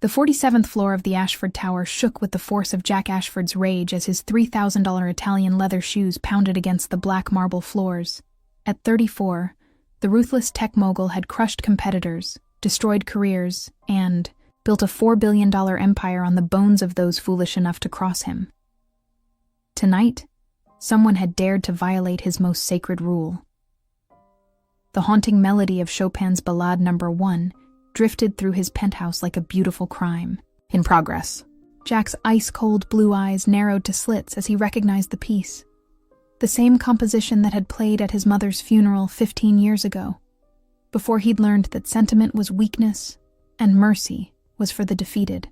The 47th floor of the Ashford Tower shook with the force of Jack Ashford's rage as his $3,000 Italian leather shoes pounded against the black marble floors. At 34, the ruthless tech mogul had crushed competitors, destroyed careers, and built a $4 billion empire on the bones of those foolish enough to cross him. Tonight, someone had dared to violate his most sacred rule. The haunting melody of Chopin's Ballade No. 1 drifted through his penthouse like a beautiful crime. In progress. Jack's ice-cold blue eyes narrowed to slits as he recognized the piece. The same composition that had played at his mother's funeral 15 years ago, before he'd learned that sentiment was weakness and mercy was for the defeated.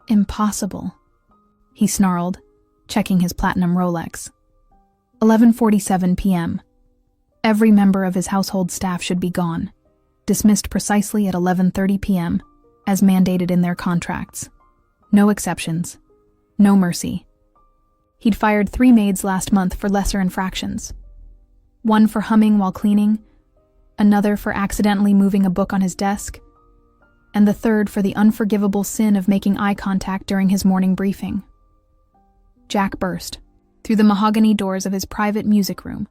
Impossible, he snarled, checking his platinum Rolex. 11:47 p.m. Every member of his household staff should be gone. Dismissed precisely at 11:30 p.m., as mandated in their contracts. No exceptions. No mercy. He'd fired 3 maids last month for lesser infractions. One for humming while cleaning, another for accidentally moving a book on his desk, and the third for the unforgivable sin of making eye contact during his morning briefing. Jack burst through the mahogany doors of his private music room,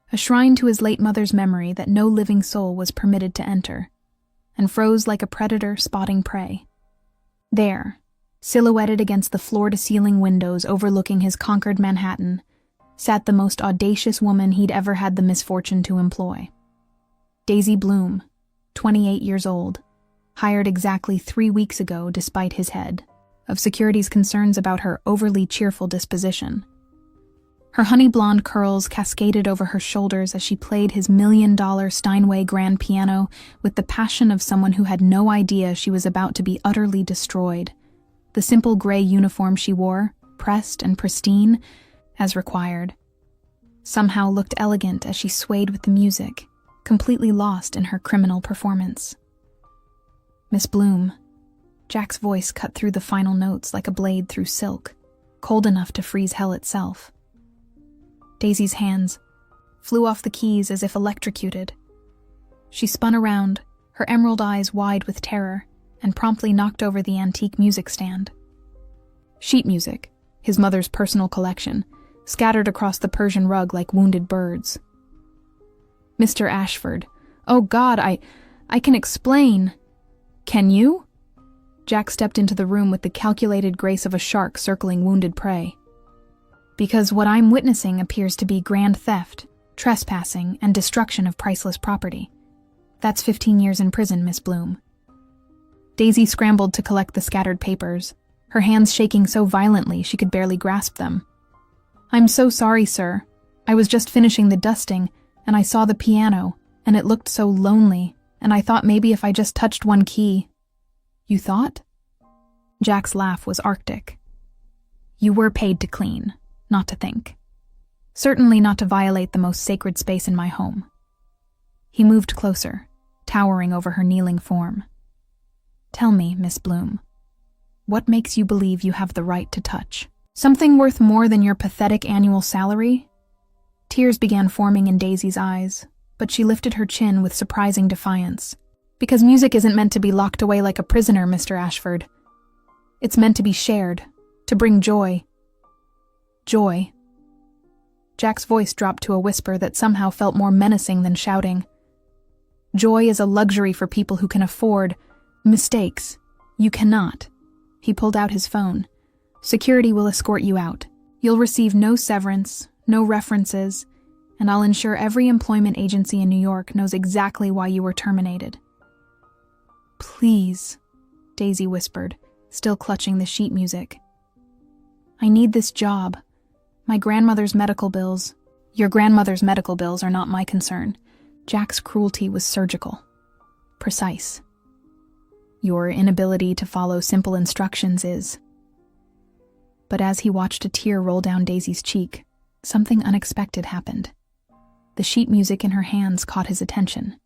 a shrine to his late mother's memory that no living soul was permitted to enter, and froze like a predator spotting prey. There, silhouetted against the floor-to-ceiling windows overlooking his conquered Manhattan, sat the most audacious woman he'd ever had the misfortune to employ. Daisy Bloom, 28 years old, hired exactly 3 weeks ago despite his head of security's concerns about her overly cheerful disposition. Her honey-blonde curls cascaded over her shoulders as she played his $1 million Steinway grand piano with the passion of someone who had no idea she was about to be utterly destroyed. The simple gray uniform she wore, pressed and pristine, as required, somehow looked elegant as she swayed with the music, completely lost in her criminal performance. Miss Bloom. Jack's voice cut through the final notes like a blade through silk, cold enough to freeze hell itself. Daisy's hands flew off the keys as if electrocuted. She spun around, her emerald eyes wide with terror, and promptly knocked over the antique music stand. Sheet music, his mother's personal collection, scattered across the Persian rug like wounded birds. Mr. Ashford, oh God, I can explain. Can you? Jack stepped into the room with the calculated grace of a shark circling wounded prey. Because what I'm witnessing appears to be grand theft, trespassing, and destruction of priceless property. That's 15 years in prison, Miss Bloom. Daisy scrambled to collect the scattered papers, her hands shaking so violently she could barely grasp them. I'm so sorry, sir. I was just finishing the dusting, and I saw the piano, and it looked so lonely, and I thought maybe if I just touched one key. You thought? Jack's laugh was arctic. You were paid to clean, not to think. Certainly not to violate the most sacred space in my home. He moved closer, towering over her kneeling form. Tell me, Miss Bloom, what makes you believe you have the right to touch? Something worth more than your pathetic annual salary? Tears began forming in Daisy's eyes, but she lifted her chin with surprising defiance. Because music isn't meant to be locked away like a prisoner, Mr. Ashford. It's meant to be shared, to bring joy. Joy. Jack's voice dropped to a whisper that somehow felt more menacing than shouting. Joy is a luxury for people who can afford mistakes. You cannot. He pulled out his phone. Security will escort you out. You'll receive no severance, no references, and I'll ensure every employment agency in New York knows exactly why you were terminated. Please, Daisy whispered, still clutching the sheet music. I need this job. My grandmother's medical bills. Your grandmother's medical bills are not my concern. Jack's cruelty was surgical. Precise. Your inability to follow simple instructions is. But as he watched a tear roll down Daisy's cheek, something unexpected happened. The sheet music in her hands caught his attention.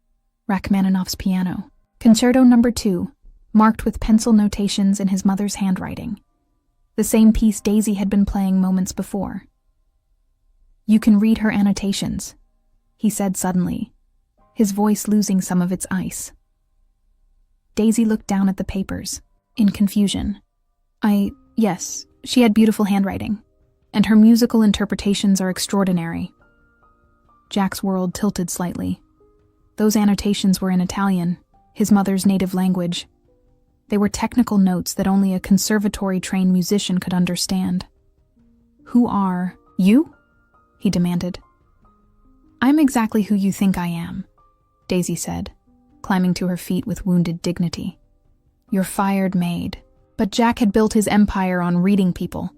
Rachmaninoff's piano. Concerto No. 2, marked with pencil notations in his mother's handwriting. The same piece Daisy had been playing moments before. You can read her annotations, he said suddenly, his voice losing some of its ice. Daisy looked down at the papers, in confusion. Yes, she had beautiful handwriting, and her musical interpretations are extraordinary. Jack's world tilted slightly. Those annotations were in Italian, his mother's native language. They were technical notes that only a conservatory-trained musician could understand. "Who are you?" he demanded. "I'm exactly who you think I am," Daisy said, climbing to her feet with wounded dignity. "You're fired Maid." But Jack had built his empire on reading people,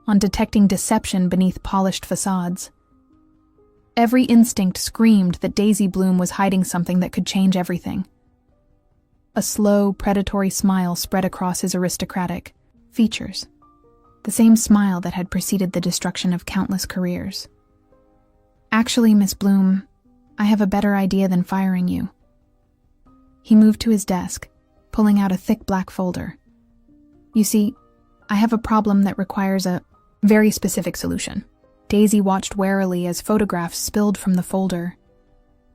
on detecting deception beneath polished facades. Every instinct screamed that Daisy Bloom was hiding something that could change everything. A slow, predatory smile spread across his aristocratic features, the same smile that had preceded the destruction of countless careers. "Actually, Miss Bloom, I have a better idea than firing you." He moved to his desk, pulling out a thick black folder. "You see, I have a problem that requires a very specific solution." Daisy watched warily as photographs spilled from the folder.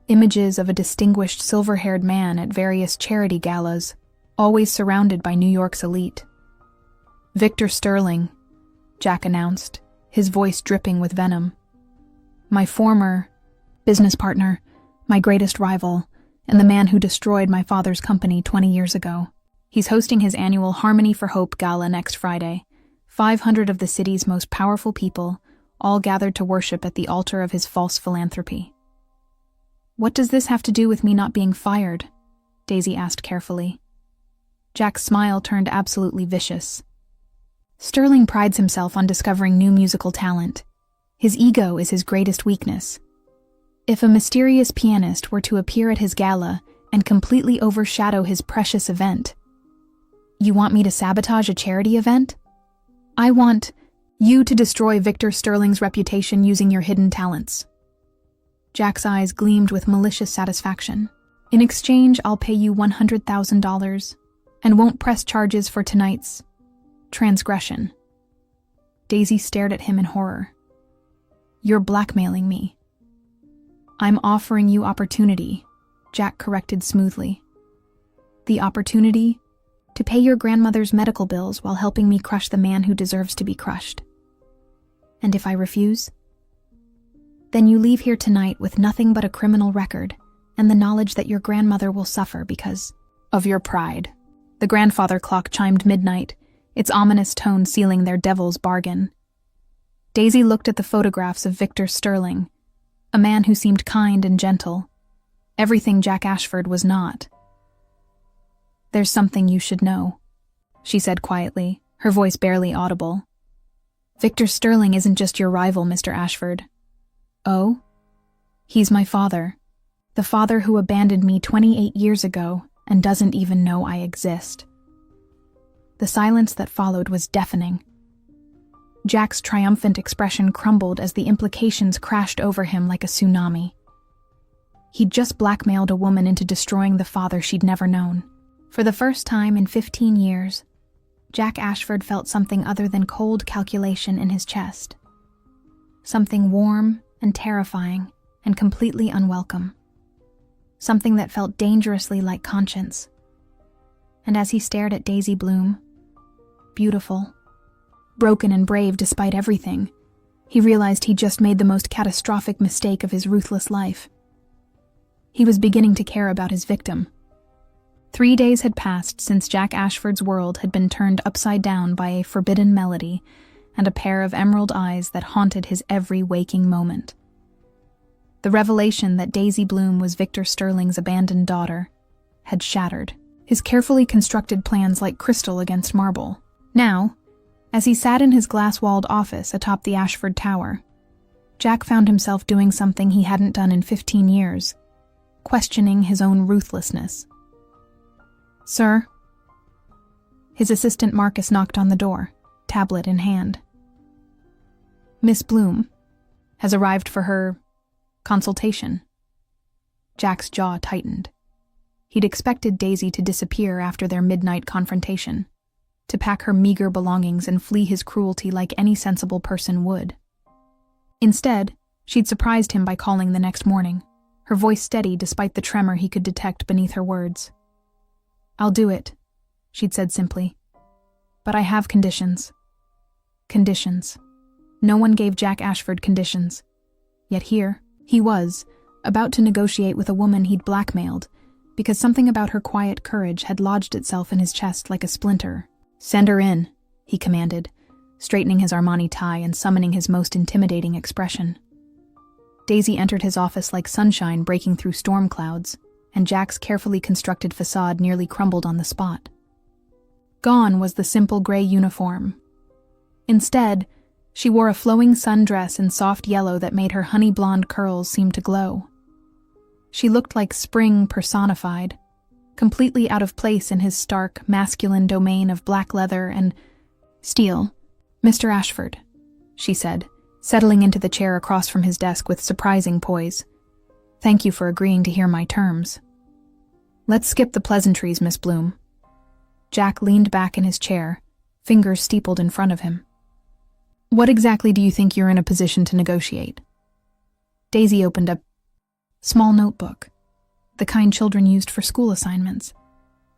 Images of a distinguished silver-haired man at various charity galas, always surrounded by New York's elite. "Victor Sterling," Jack announced, his voice dripping with venom. "My former business partner, my greatest rival, and the man who destroyed my father's company 20 years ago. He's hosting his annual Harmony for Hope gala next Friday. 500 of the city's most powerful people, all gathered to worship at the altar of his false philanthropy." "What does this have to do with me not being fired?" Daisy asked carefully. Jack's smile turned absolutely vicious. "Sterling prides himself on discovering new musical talent. His ego is his greatest weakness. If a mysterious pianist were to appear at his gala and completely overshadow his precious event..." "You want me to sabotage a charity event?" "I want you to destroy Victor Sterling's reputation using your hidden talents." Jack's eyes gleamed with malicious satisfaction. "In exchange, I'll pay you $100,000 and won't press charges for tonight's transgression." Daisy stared at him in horror. "You're blackmailing me." "I'm offering you opportunity," Jack corrected smoothly. "The opportunity to pay your grandmother's medical bills while helping me crush the man who deserves to be crushed. And if I refuse, then you leave here tonight with nothing but a criminal record and the knowledge that your grandmother will suffer because of your pride." The grandfather clock chimed midnight, its ominous tone sealing their devil's bargain. Daisy looked at the photographs of Victor Sterling, a man who seemed kind and gentle, everything Jack Ashford was not. "There's something you should know," she said quietly, her voice barely audible. "Victor Sterling isn't just your rival, Mr. Ashford." "Oh?" "He's my father. The father who abandoned me 28 years ago and doesn't even know I exist." The silence that followed was deafening. Jack's triumphant expression crumbled as the implications crashed over him like a tsunami. He'd just blackmailed a woman into destroying the father she'd never known. For the first time in 15 years, Jack Ashford felt something other than cold calculation in his chest. Something warm and terrifying and completely unwelcome. Something that felt dangerously like conscience. And as he stared at Daisy Bloom, beautiful, broken and brave despite everything, he realized he'd just made the most catastrophic mistake of his ruthless life. He was beginning to care about his victim. 3 days had passed since Jack Ashford's world had been turned upside down by a forbidden melody and a pair of emerald eyes that haunted his every waking moment. The revelation that Daisy Bloom was Victor Sterling's abandoned daughter had shattered his carefully constructed plans like crystal against marble. Now, as he sat in his glass-walled office atop the Ashford Tower, Jack found himself doing something he hadn't done in 15 years, questioning his own ruthlessness. "Sir?" His assistant Marcus knocked on the door, tablet in hand. "Miss Bloom has arrived for her consultation." Jack's jaw tightened. He'd expected Daisy to disappear after their midnight confrontation, to pack her meager belongings and flee his cruelty like any sensible person would. Instead, she'd surprised him by calling the next morning, her voice steady despite the tremor he could detect beneath her words. "I'll do it," she'd said simply. But I have conditions. Conditions. No one gave Jack Ashford conditions. Yet here, he was, about to negotiate with a woman he'd blackmailed, because something about her quiet courage had lodged itself in his chest like a splinter. "Send her in," he commanded, straightening his Armani tie and summoning his most intimidating expression. Daisy entered his office like sunshine breaking through storm clouds, and Jack's carefully constructed facade nearly crumbled on the spot. Gone was the simple gray uniform. Instead, she wore a flowing sundress in soft yellow that made her honey blonde curls seem to glow. She looked like spring personified, completely out of place in his stark, masculine domain of black leather and steel. "Mr. Ashford," she said, settling into the chair across from his desk with surprising poise. "Thank you for agreeing to hear my terms." "Let's skip the pleasantries, Miss Bloom." Jack leaned back in his chair, fingers steepled in front of him. "What exactly do you think you're in a position to negotiate?" Daisy opened a small notebook, the kind children used for school assignments,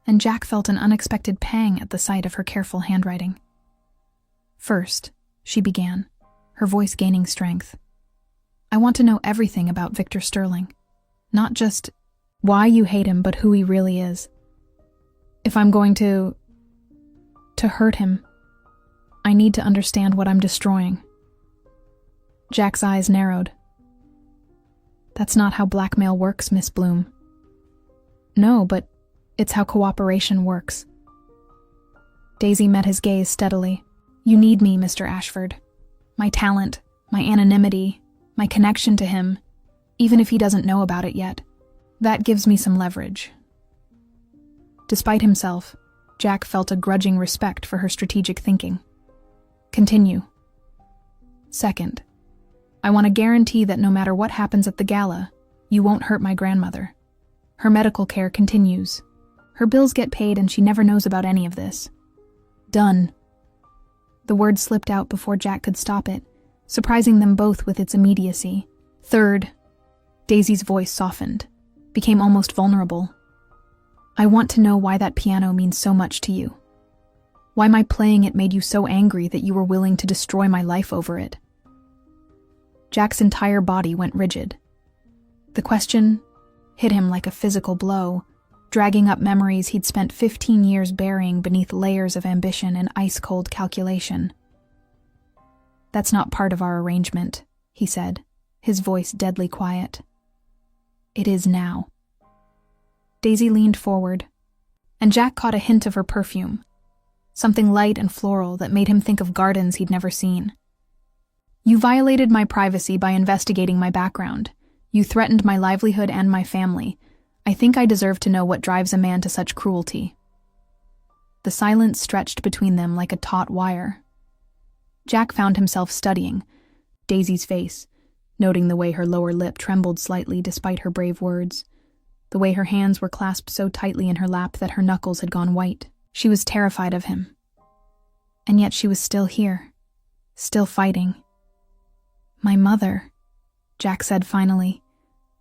and Jack felt an unexpected pang at the sight of her careful handwriting. "First," she began, her voice gaining strength, "I want to know everything about Victor Sterling. Not just why you hate him, but who he really is. If I'm going to hurt him, I need to understand what I'm destroying." Jack's eyes narrowed. "That's not how blackmail works, Miss Bloom." "No, but it's how cooperation works." Daisy met his gaze steadily. "You need me, Mr. Ashford. My talent, my anonymity, my connection to him, even if he doesn't know about it yet. That gives me some leverage." Despite himself, Jack felt a grudging respect for her strategic thinking. "Continue." "Second, I want to guarantee that no matter what happens at the gala, you won't hurt my grandmother. Her medical care continues. Her bills get paid and she never knows about any of this." "Done." The word slipped out before Jack could stop it, surprising them both with its immediacy. "Third," Daisy's voice softened, became almost vulnerable. "I want to know why that piano means so much to you. Why my playing it made you so angry that you were willing to destroy my life over it." Jack's entire body went rigid. The question hit him like a physical blow, dragging up memories he'd spent 15 years burying beneath layers of ambition and ice-cold calculation. "That's not part of our arrangement," he said, his voice deadly quiet. "It is now." Daisy leaned forward, and Jack caught a hint of her perfume, something light and floral that made him think of gardens he'd never seen. "You violated my privacy by investigating my background. You threatened my livelihood and my family. I think I deserve to know what drives a man to such cruelty." The silence stretched between them like a taut wire. Jack found himself studying Daisy's face, noting the way her lower lip trembled slightly despite her brave words, the way her hands were clasped so tightly in her lap that her knuckles had gone white. She was terrified of him. And yet she was still here, still fighting. "My mother," Jack said finally,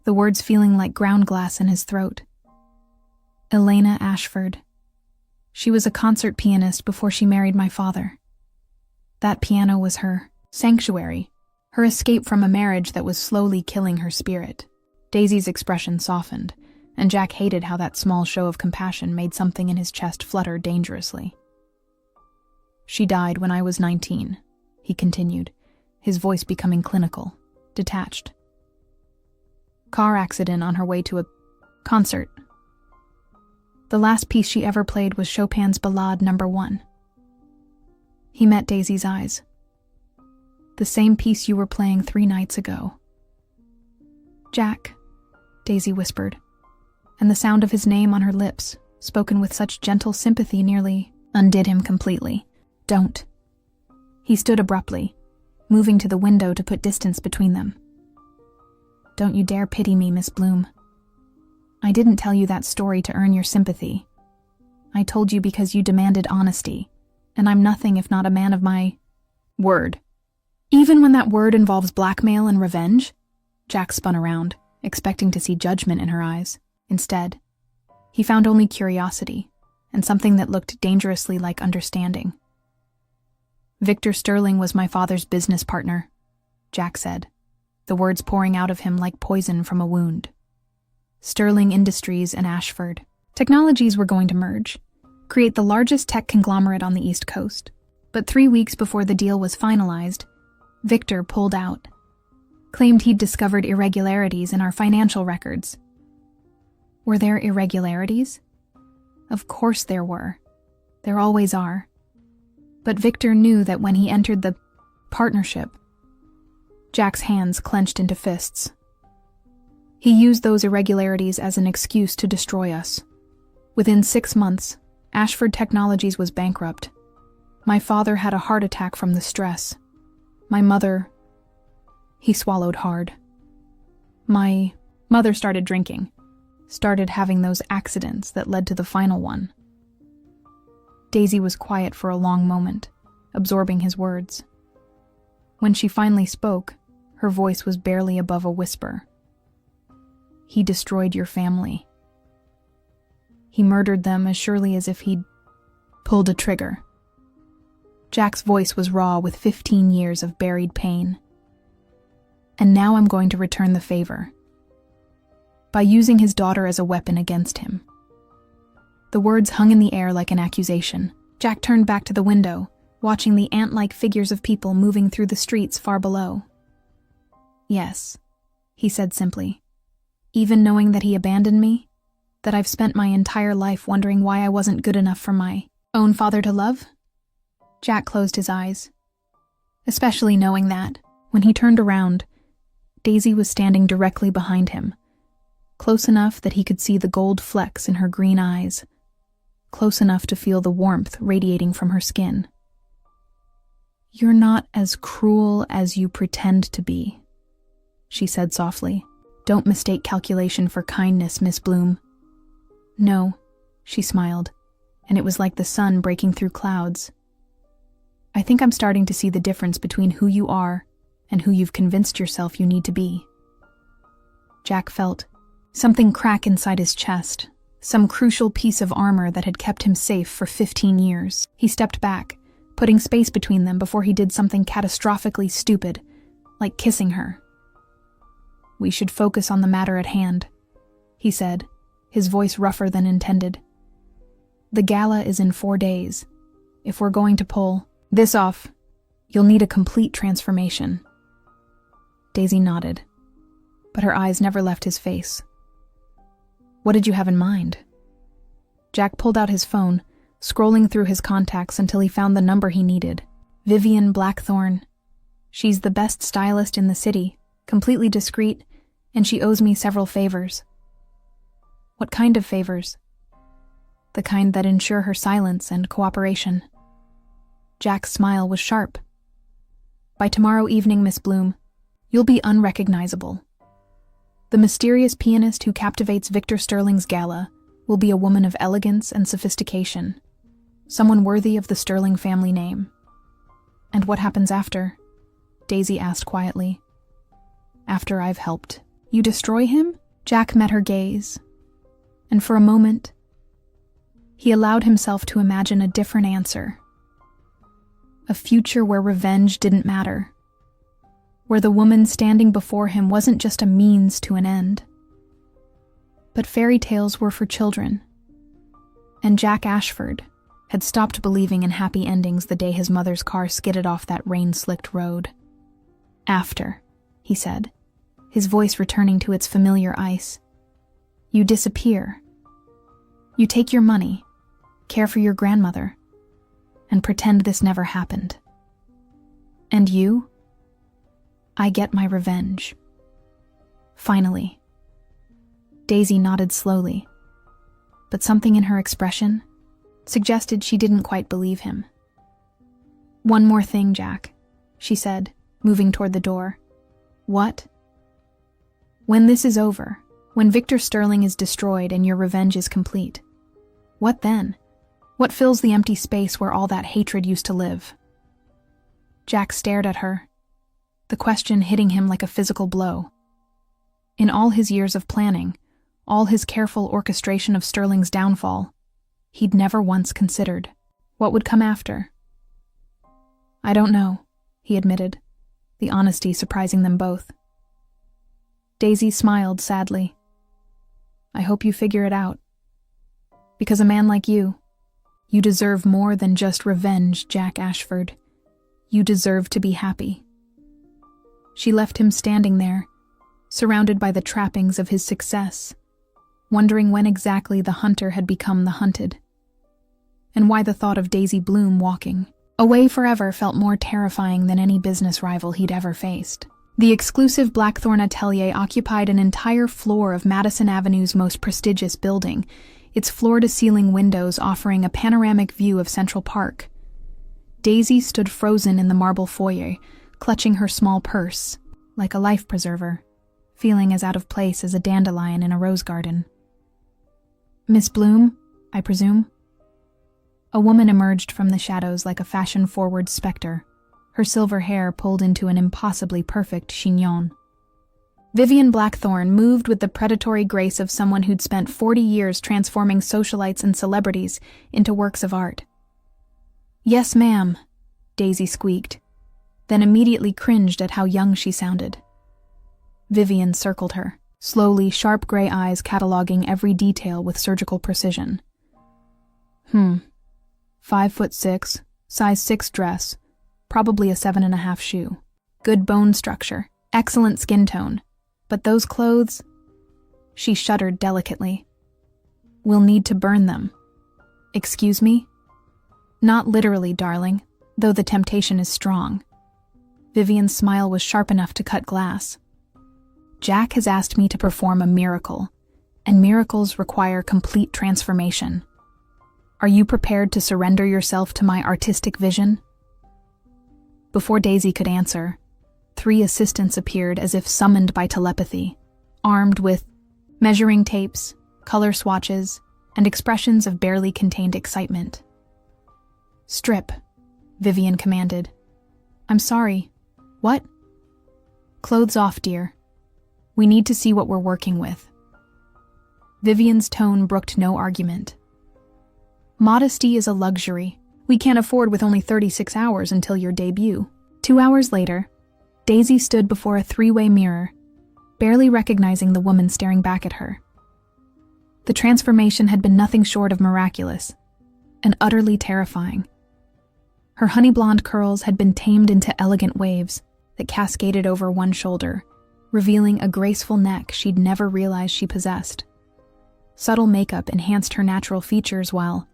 the words feeling like ground glass in his throat. "Elena Ashford. She was a concert pianist before she married my father. That piano was her sanctuary, her escape from a marriage that was slowly killing her spirit." Daisy's expression softened, and Jack hated how that small show of compassion made something in his chest flutter dangerously. "She died when I was 19, he continued, his voice becoming clinical, detached. "Car accident on her way to a concert. The last piece she ever played was Chopin's Ballade No. 1. He met Daisy's eyes. "The same piece you were playing 3 nights ago." "Jack," Daisy whispered, and the sound of his name on her lips, spoken with such gentle sympathy, nearly undid him completely. "Don't." He stood abruptly, moving to the window to put distance between them. "Don't you dare pity me, Miss Bloom. I didn't tell you that story to earn your sympathy. I told you because you demanded honesty, and I'm nothing if not a man of my word." "Even when that word involves blackmail and revenge?" Jack spun around, expecting to see judgment in her eyes. Instead, he found only curiosity, and something that looked dangerously like understanding. Victor Sterling was my father's business partner, Jack said, the words pouring out of him like poison from a wound. Sterling Industries and Ashford. Technologies were going to merge, create the largest tech conglomerate on the East Coast. But 3 weeks before the deal was finalized, Victor pulled out, claimed he'd discovered irregularities in our financial records. Were there irregularities? Of course there were. There always are. But Victor knew that when he entered the partnership, Jack's hands clenched into fists. He used those irregularities as an excuse to destroy us. Within 6 months, Ashford Technologies was bankrupt. My father had a heart attack from the stress. My mother... He swallowed hard. My mother started drinking, started having those accidents that led to the final one. Daisy was quiet for a long moment, absorbing his words. When she finally spoke, her voice was barely above a whisper. He destroyed your family. He murdered them as surely as if he'd pulled a trigger. Jack's voice was raw with 15 years of buried pain. And now I'm going to return the favor. By using his daughter as a weapon against him. The words hung in the air like an accusation. Jack turned back to the window, watching the ant-like figures of people moving through the streets far below. Yes, he said simply. Even knowing that he abandoned me, that I've spent my entire life wondering why I wasn't good enough for my own father to love? Jack closed his eyes. Especially knowing that, when he turned around, Daisy was standing directly behind him, close enough that he could see the gold flecks in her green eyes, close enough to feel the warmth radiating from her skin. You're not as cruel as you pretend to be, she said softly. Don't mistake calculation for kindness, Miss Bloom. No, she smiled, and it was like the sun breaking through clouds. I think I'm starting to see the difference between who you are and who you've convinced yourself you need to be. Jack felt something crack inside his chest, some crucial piece of armor that had kept him safe for 15 years. He stepped back, putting space between them before he did something catastrophically stupid, like kissing her. We should focus on the matter at hand, he said, his voice rougher than intended. The gala is in 4 days. If we're going to pull this off, you'll need a complete transformation. Daisy nodded, but her eyes never left his face. What did you have in mind? Jack pulled out his phone, scrolling through his contacts until he found the number he needed. Vivian Blackthorne. She's the best stylist in the city, completely discreet, and she owes me several favors. What kind of favors? The kind that ensure her silence and cooperation. Jack's smile was sharp. By tomorrow evening, Miss Bloom, you'll be unrecognizable. The mysterious pianist who captivates Victor Sterling's gala will be a woman of elegance and sophistication, someone worthy of the Sterling family name. And what happens after? Daisy asked quietly. After I've helped. You destroy him? Jack met her gaze, and for a moment, he allowed himself to imagine a different answer. A future where revenge didn't matter, where the woman standing before him wasn't just a means to an end. But fairy tales were for children, and Jack Ashford had stopped believing in happy endings the day his mother's car skidded off that rain-slicked road. After, he said, his voice returning to its familiar ice. You disappear. You take your money, care for your grandmother, and pretend this never happened. And you? I get my revenge. Finally. Daisy nodded slowly, but something in her expression suggested she didn't quite believe him. One more thing, Jack, she said, moving toward the door. What? When this is over, when Victor Sterling is destroyed and your revenge is complete, what then? What fills the empty space where all that hatred used to live? Jack stared at her, the question hitting him like a physical blow. In all his years of planning, all his careful orchestration of Sterling's downfall, he'd never once considered what would come after. I don't know, he admitted, the honesty surprising them both. Daisy smiled sadly. I hope you figure it out. Because a man like you deserve more than just revenge, Jack Ashford. You deserve to be happy. She left him standing there, surrounded by the trappings of his success, wondering when exactly the hunter had become the hunted, and why the thought of Daisy Bloom walking away forever felt more terrifying than any business rival he'd ever faced. The exclusive Blackthorn Atelier occupied an entire floor of Madison Avenue's most prestigious building, its floor-to-ceiling windows offering a panoramic view of Central Park. Daisy stood frozen in the marble foyer, clutching her small purse, like a life preserver, feeling as out of place as a dandelion in a rose garden. Miss Bloom, I presume? A woman emerged from the shadows like a fashion-forward specter, her silver hair pulled into an impossibly perfect chignon. Vivian Blackthorn moved with the predatory grace of someone who'd spent 40 years transforming socialites and celebrities into works of art. Yes, ma'am, Daisy squeaked, then immediately cringed at how young she sounded. Vivian circled her, slowly sharp gray eyes cataloging every detail with surgical precision. 5'6", size 6 dress, probably a 7.5 shoe. Good bone structure, excellent skin tone. But those clothes? She shuddered delicately. We'll need to burn them. Excuse me? Not literally, darling, though the temptation is strong. Vivian's smile was sharp enough to cut glass. Jack has asked me to perform a miracle, and miracles require complete transformation. Are you prepared to surrender yourself to my artistic vision? Before Daisy could answer, 3 assistants appeared as if summoned by telepathy, armed with measuring tapes, color swatches, and expressions of barely contained excitement. Strip, Vivian commanded. I'm sorry. What? Clothes off, dear. We need to see what we're working with. Vivian's tone brooked no argument. Modesty is a luxury we can't afford with only 36 hours until your debut. 2 hours later, Daisy stood before a 3-way mirror, barely recognizing the woman staring back at her. The transformation had been nothing short of miraculous and utterly terrifying. Her honey blonde curls had been tamed into elegant waves that cascaded over one shoulder, revealing a graceful neck she'd never realized she possessed. Subtle makeup enhanced her natural features while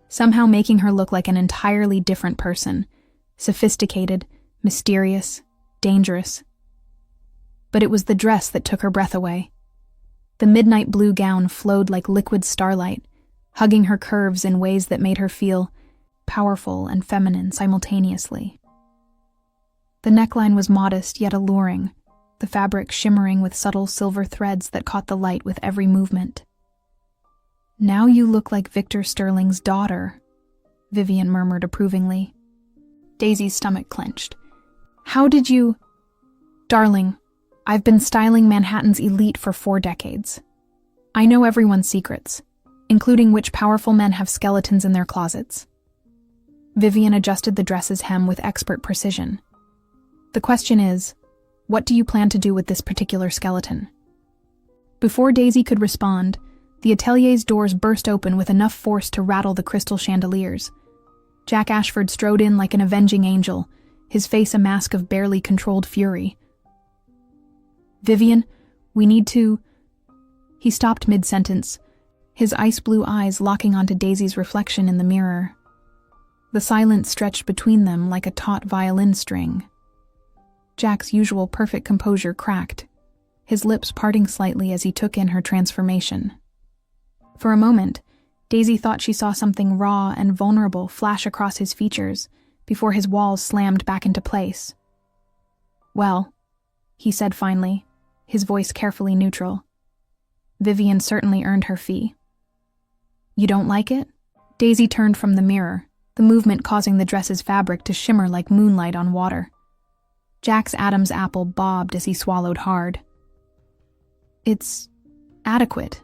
somehow making her look like an entirely different person, sophisticated, mysterious, dangerous. But it was the dress that took her breath away. The midnight blue gown flowed like liquid starlight, hugging her curves in ways that made her feel powerful and feminine simultaneously. The neckline was modest yet alluring, the fabric shimmering with subtle silver threads that caught the light with every movement. Now you look like Victor Sterling's daughter, Vivian murmured approvingly. Daisy's stomach clenched. How did you... Darling, I've been styling Manhattan's elite for 4 decades. I know everyone's secrets, including which powerful men have skeletons in their closets. Vivian adjusted the dress's hem with expert precision. The question is, what do you plan to do with this particular skeleton? Before Daisy could respond, the atelier's doors burst open with enough force to rattle the crystal chandeliers. Jack Ashford strode in like an avenging angel, his face a mask of barely controlled fury. Vivian, we need to... He stopped mid-sentence, his ice-blue eyes locking onto Daisy's reflection in the mirror. The silence stretched between them like a taut violin string. Jack's usual perfect composure cracked, his lips parting slightly as he took in her transformation. For a moment, Daisy thought she saw something raw and vulnerable flash across his features before his walls slammed back into place. Well, he said finally, his voice carefully neutral. Vivian certainly earned her fee. You don't like it? Daisy turned from the mirror, the movement causing the dress's fabric to shimmer like moonlight on water. Jack's Adam's apple bobbed as he swallowed hard. It's adequate.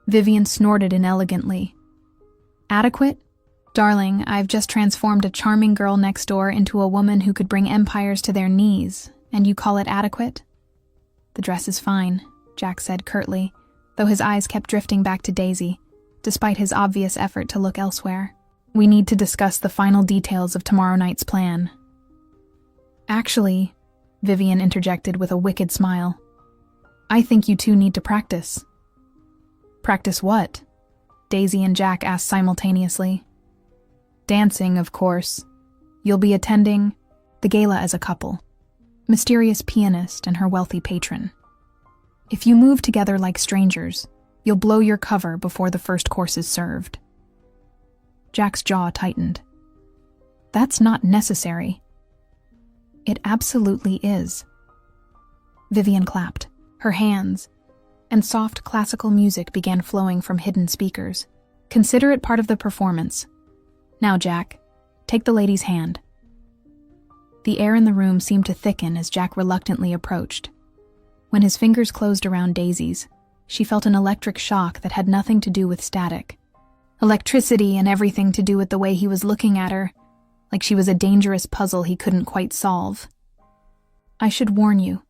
Vivian snorted inelegantly. Adequate? Darling, I've just transformed a charming girl next door into a woman who could bring empires to their knees, and you call it adequate? The dress is fine, Jack said curtly, though his eyes kept drifting back to Daisy, despite his obvious effort to look elsewhere. We need to discuss the final details of tomorrow night's plan. Actually, Vivian interjected with a wicked smile, I think you two need to practice. Practice what? Daisy and Jack asked simultaneously. Dancing, of course. You'll be attending the gala as a couple. Mysterious pianist and her wealthy patron. If you move together like strangers, you'll blow your cover before the first course is served. Jack's jaw tightened. That's not necessary. It absolutely is. Vivian clapped, her hands, and soft classical music began flowing from hidden speakers. Consider it part of the performance. Now, Jack, take the lady's hand. The air in the room seemed to thicken as Jack reluctantly approached. When his fingers closed around Daisy's, she felt an electric shock that had nothing to do with static. Electricity and everything to do with the way he was looking at her, like she was a dangerous puzzle he couldn't quite solve. I should warn you,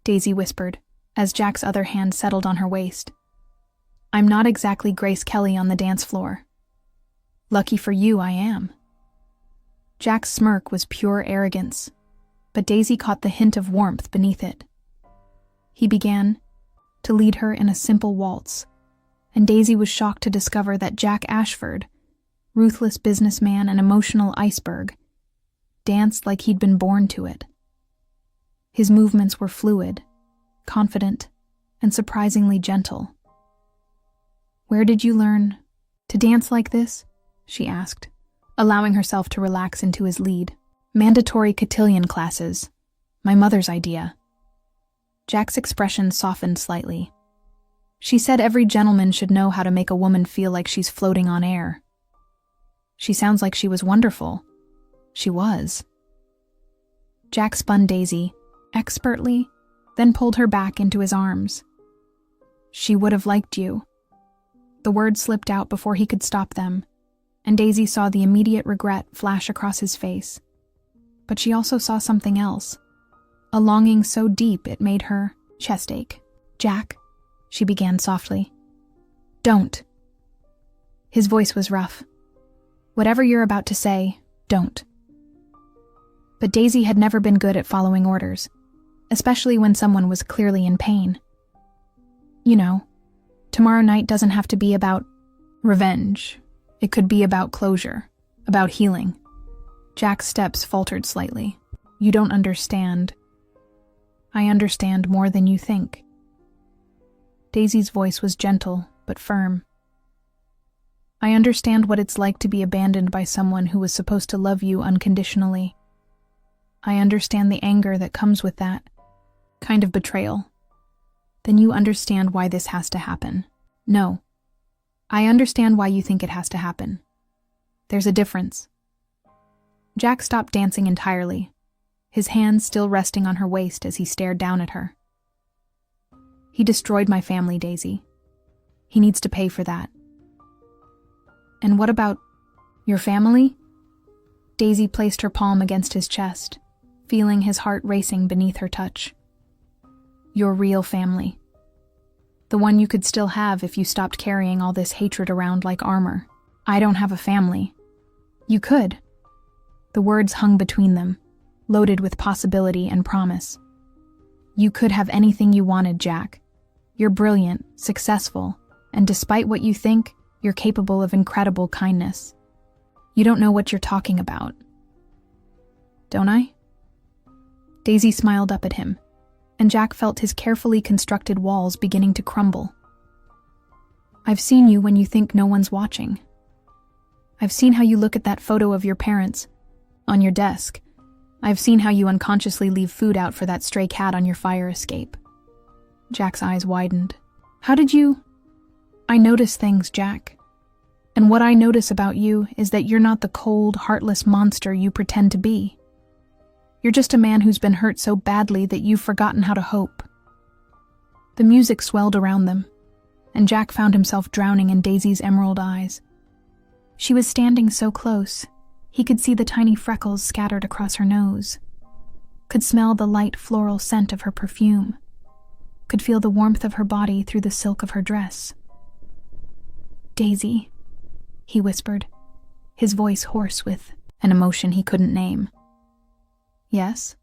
Daisy whispered, as Jack's other hand settled on her waist. I'm not exactly Grace Kelly on the dance floor. Lucky for you, I am. Jack's smirk was pure arrogance, but Daisy caught the hint of warmth beneath it. He began to lead her in a simple waltz, and Daisy was shocked to discover that Jack Ashford, ruthless businessman and emotional iceberg, danced like he'd been born to it. His movements were fluid, confident, and surprisingly gentle. Where did you learn to dance like this? She asked, allowing herself to relax into his lead. Mandatory cotillion classes. My mother's idea. Jack's expression softened slightly. She said every gentleman should know how to make a woman feel like she's floating on air. She sounds like she was wonderful. She was. Jack spun Daisy, expertly, then pulled her back into his arms. She would have liked you. The words slipped out before he could stop them, and Daisy saw the immediate regret flash across his face. But she also saw something else, a longing so deep it made her chest ache. Jack, she began softly. Don't. His voice was rough. Whatever you're about to say, don't. But Daisy had never been good at following orders, especially when someone was clearly in pain. You know, tomorrow night doesn't have to be about revenge. It could be about closure, about healing. Jack's steps faltered slightly. You don't understand. I understand more than you think. Daisy's voice was gentle, but firm. I understand what it's like to be abandoned by someone who was supposed to love you unconditionally. I understand the anger that comes with that kind of betrayal. Then you understand why this has to happen. No. I understand why you think it has to happen. There's a difference. Jack stopped dancing entirely, his hands still resting on her waist as he stared down at her. He destroyed my family, Daisy. He needs to pay for that. And what about your family? Daisy placed her palm against his chest, feeling his heart racing beneath her touch. Your real family. The one you could still have if you stopped carrying all this hatred around like armor. I don't have a family. You could. The words hung between them, loaded with possibility and promise. You could have anything you wanted, Jack. You're brilliant, successful, and despite what you think, you're capable of incredible kindness. You don't know what you're talking about. Don't I? Daisy smiled up at him, and Jack felt his carefully constructed walls beginning to crumble. I've seen you when you think no one's watching. I've seen how you look at that photo of your parents on your desk. I've seen how you unconsciously leave food out for that stray cat on your fire escape. Jack's eyes widened. How did you? I notice things, Jack. And what I notice about you is that you're not the cold, heartless monster you pretend to be. You're just a man who's been hurt so badly that you've forgotten how to hope. The music swelled around them, and Jack found himself drowning in Daisy's emerald eyes. She was standing so close, he could see the tiny freckles scattered across her nose, could smell the light floral scent of her perfume, could feel the warmth of her body through the silk of her dress. "Daisy," he whispered, his voice hoarse with an emotion he couldn't name. "Yes?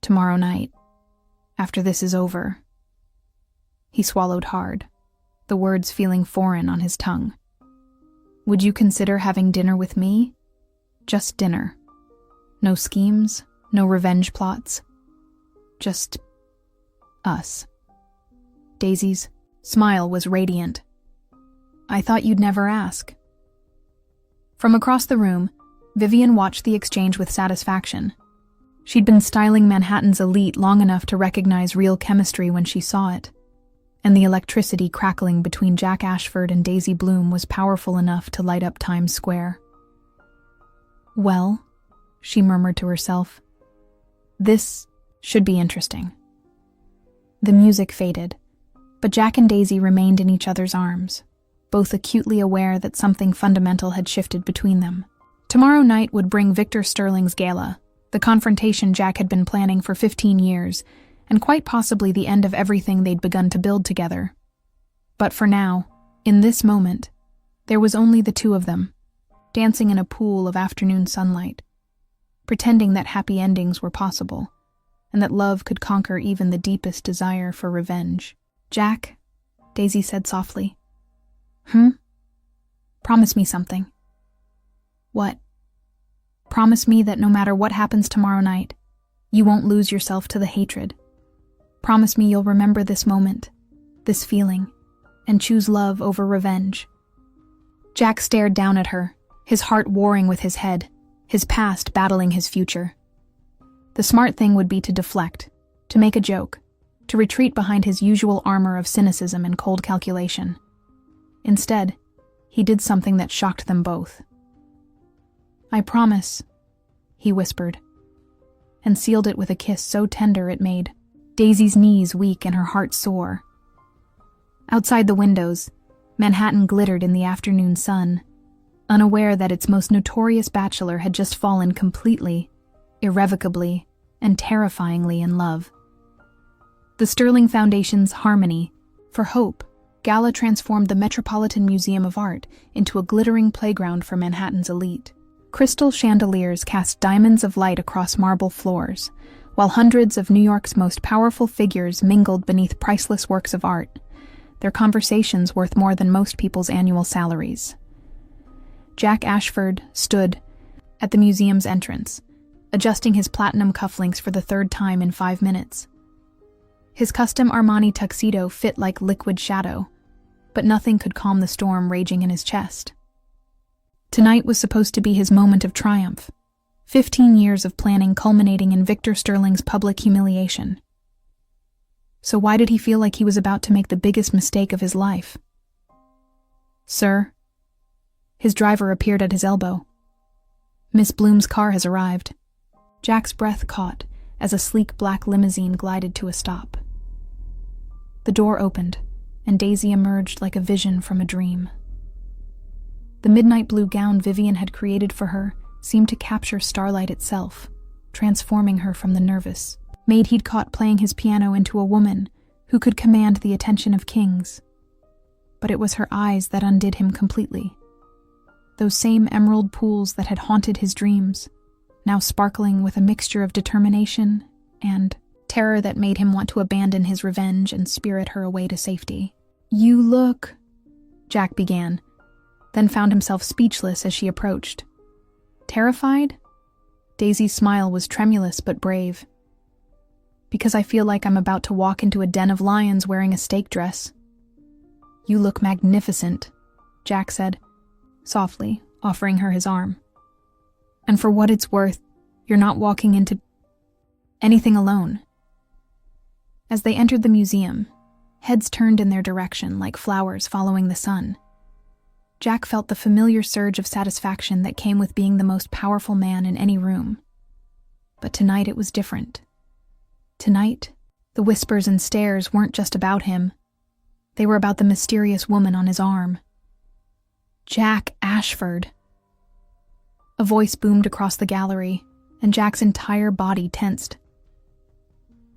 Tomorrow night, after this is over." He swallowed hard, the words feeling foreign on his tongue. "Would you consider having dinner with me? Just dinner. No schemes, no revenge plots. Just us." Daisy's smile was radiant. "I thought you'd never ask." From across the room, Vivian watched the exchange with satisfaction. She'd been styling Manhattan's elite long enough to recognize real chemistry when she saw it, and the electricity crackling between Jack Ashford and Daisy Bloom was powerful enough to light up Times Square. "Well," she murmured to herself, "this should be interesting." The music faded, but Jack and Daisy remained in each other's arms, both acutely aware that something fundamental had shifted between them. Tomorrow night would bring Victor Sterling's gala, the confrontation Jack had been planning for 15 years, and quite possibly the end of everything they'd begun to build together. But for now, in this moment, there was only the two of them, dancing in a pool of afternoon sunlight, pretending that happy endings were possible, and that love could conquer even the deepest desire for revenge. "Jack," Daisy said softly. Promise me something." "What?" "Promise me that no matter what happens tomorrow night, you won't lose yourself to the hatred. Promise me you'll remember this moment, this feeling, and choose love over revenge." Jack stared down at her, his heart warring with his head, his past battling his future. The smart thing would be to deflect, to make a joke, to retreat behind his usual armor of cynicism and cold calculation. Instead, he did something that shocked them both. "I promise," he whispered, and sealed it with a kiss so tender it made Daisy's knees weak and her heart sore. Outside the windows, Manhattan glittered in the afternoon sun, unaware that its most notorious bachelor had just fallen completely, irrevocably, and terrifyingly in love. The Sterling Foundation's Harmony for Hope gala transformed the Metropolitan Museum of Art into a glittering playground for Manhattan's elite. Crystal chandeliers cast diamonds of light across marble floors, while hundreds of New York's most powerful figures mingled beneath priceless works of art, their conversations worth more than most people's annual salaries. Jack Ashford stood at the museum's entrance, adjusting his platinum cufflinks for the third time in 5 minutes. His custom Armani tuxedo fit like liquid shadow, but nothing could calm the storm raging in his chest. Tonight was supposed to be his moment of triumph, 15 years of planning culminating in Victor Sterling's public humiliation. So why did he feel like he was about to make the biggest mistake of his life? "Sir?" His driver appeared at his elbow. "Miss Bloom's car has arrived." Jack's breath caught as a sleek black limousine glided to a stop. The door opened, and Daisy emerged like a vision from a dream. The midnight blue gown Vivian had created for her seemed to capture starlight itself, transforming her from the nervous Maid he'd caught playing his piano into a woman who could command the attention of kings. But it was her eyes that undid him completely. Those same emerald pools that had haunted his dreams, now sparkling with a mixture of determination and terror that made him want to abandon his revenge and spirit her away to safety. "You look," Jack began, then found himself speechless as she approached. "Terrified?" Daisy's smile was tremulous but brave. "Because I feel like I'm about to walk into a den of lions wearing a steak dress." "You look magnificent," Jack said, softly, offering her his arm. "And for what it's worth, you're not walking into anything alone." As they entered the museum, heads turned in their direction like flowers following the sun. Jack felt the familiar surge of satisfaction that came with being the most powerful man in any room. But tonight it was different. Tonight, the whispers and stares weren't just about him. They were about the mysterious woman on his arm. Jack Ashford. A voice boomed across the gallery, and Jack's entire body tensed.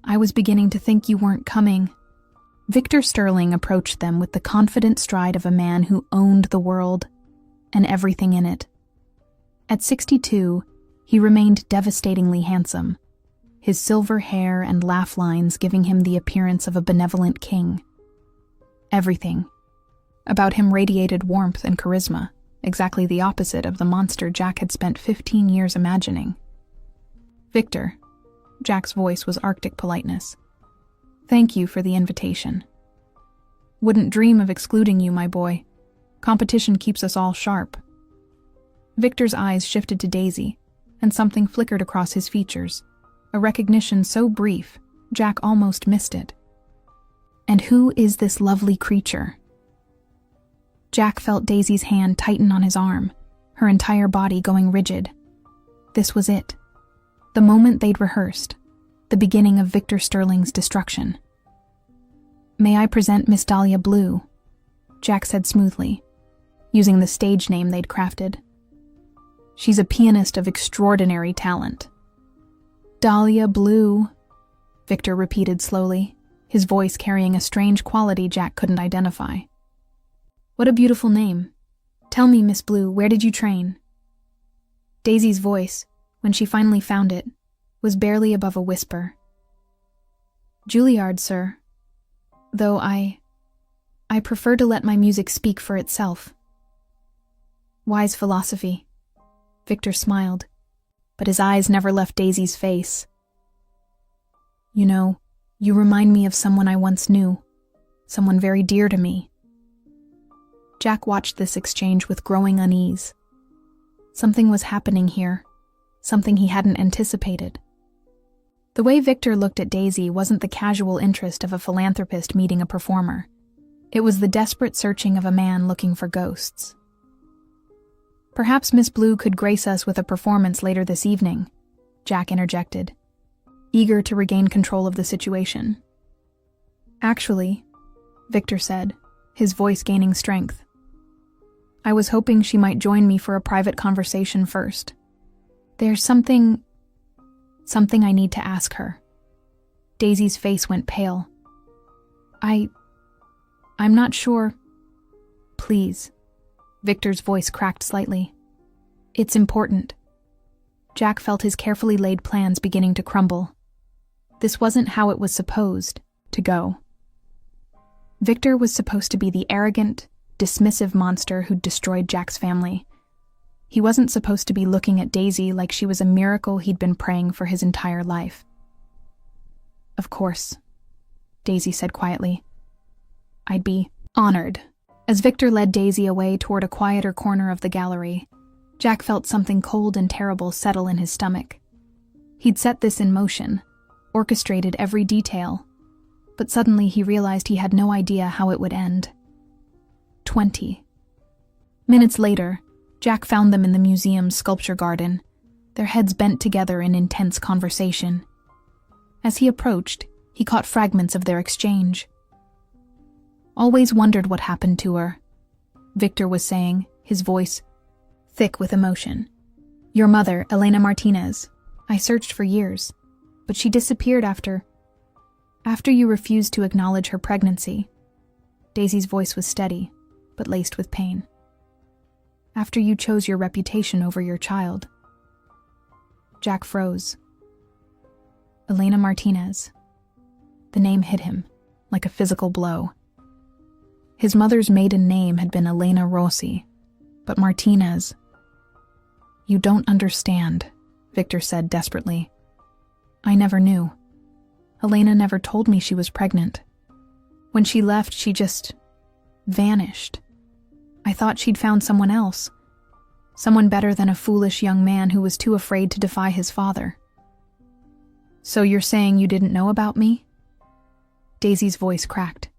I was beginning to think you weren't coming. Victor Sterling approached them with the confident stride of a man who owned the world and everything in it. At 62, he remained devastatingly handsome, his silver hair and laugh lines giving him the appearance of a benevolent king. Everything about him radiated warmth and charisma, exactly the opposite of the monster Jack had spent 15 years imagining. Victor, Jack's voice was Arctic politeness. Thank you for the invitation. Wouldn't dream of excluding you, my boy. Competition keeps us all sharp. Victor's eyes shifted to Daisy, and something flickered across his features, a recognition so brief, Jack almost missed it. And who is this lovely creature? Jack felt Daisy's hand tighten on his arm, her entire body going rigid. This was it. The moment they'd rehearsed, the beginning of Victor Sterling's destruction. May I present Miss Dahlia Blue? Jack said smoothly, using the stage name they'd crafted. She's a pianist of extraordinary talent. Dahlia Blue, Victor repeated slowly, his voice carrying a strange quality Jack couldn't identify. What a beautiful name. Tell me, Miss Blue, where did you train? Daisy's voice, when she finally found it, was barely above a whisper. Juilliard, sir. Though I prefer to let my music speak for itself. Wise philosophy. Victor smiled, but his eyes never left Daisy's face. You know, you remind me of someone I once knew, someone very dear to me. Jack watched this exchange with growing unease. Something was happening here, something he hadn't anticipated. The way Victor looked at Daisy wasn't the casual interest of a philanthropist meeting a performer. It was the desperate searching of a man looking for ghosts. Perhaps Miss Blue could grace us with a performance later this evening, Jack interjected, eager to regain control of the situation. Actually, Victor said, his voice gaining strength. I was hoping she might join me for a private conversation first. There's something I need to ask her. Daisy's face went pale. I'm not sure. Please. Victor's voice cracked slightly. It's important. Jack felt his carefully laid plans beginning to crumble. This wasn't how it was supposed to go. Victor was supposed to be the arrogant, dismissive monster who'd destroyed Jack's family. He wasn't supposed to be looking at Daisy like she was a miracle he'd been praying for his entire life. Of course, Daisy said quietly. I'd be honored. As Victor led Daisy away toward a quieter corner of the gallery, Jack felt something cold and terrible settle in his stomach. He'd set this in motion, orchestrated every detail, but suddenly he realized he had no idea how it would end. 20 minutes later, Jack found them in the museum's sculpture garden, their heads bent together in intense conversation. As he approached, he caught fragments of their exchange. Always wondered what happened to her, Victor was saying, his voice thick with emotion. Your mother, Elena Martinez. I searched for years, but she disappeared after you refused to acknowledge her pregnancy. Daisy's voice was steady, but laced with pain. After you chose your reputation over your child. Jack froze. Elena Martinez. The name hit him, like a physical blow. His mother's maiden name had been Elena Rossi, but Martinez. You don't understand, Victor said desperately. I never knew. Elena never told me she was pregnant. When she left, she just vanished. I thought she'd found someone else. Someone better than a foolish young man who was too afraid to defy his father. So you're saying you didn't know about me? Daisy's voice cracked.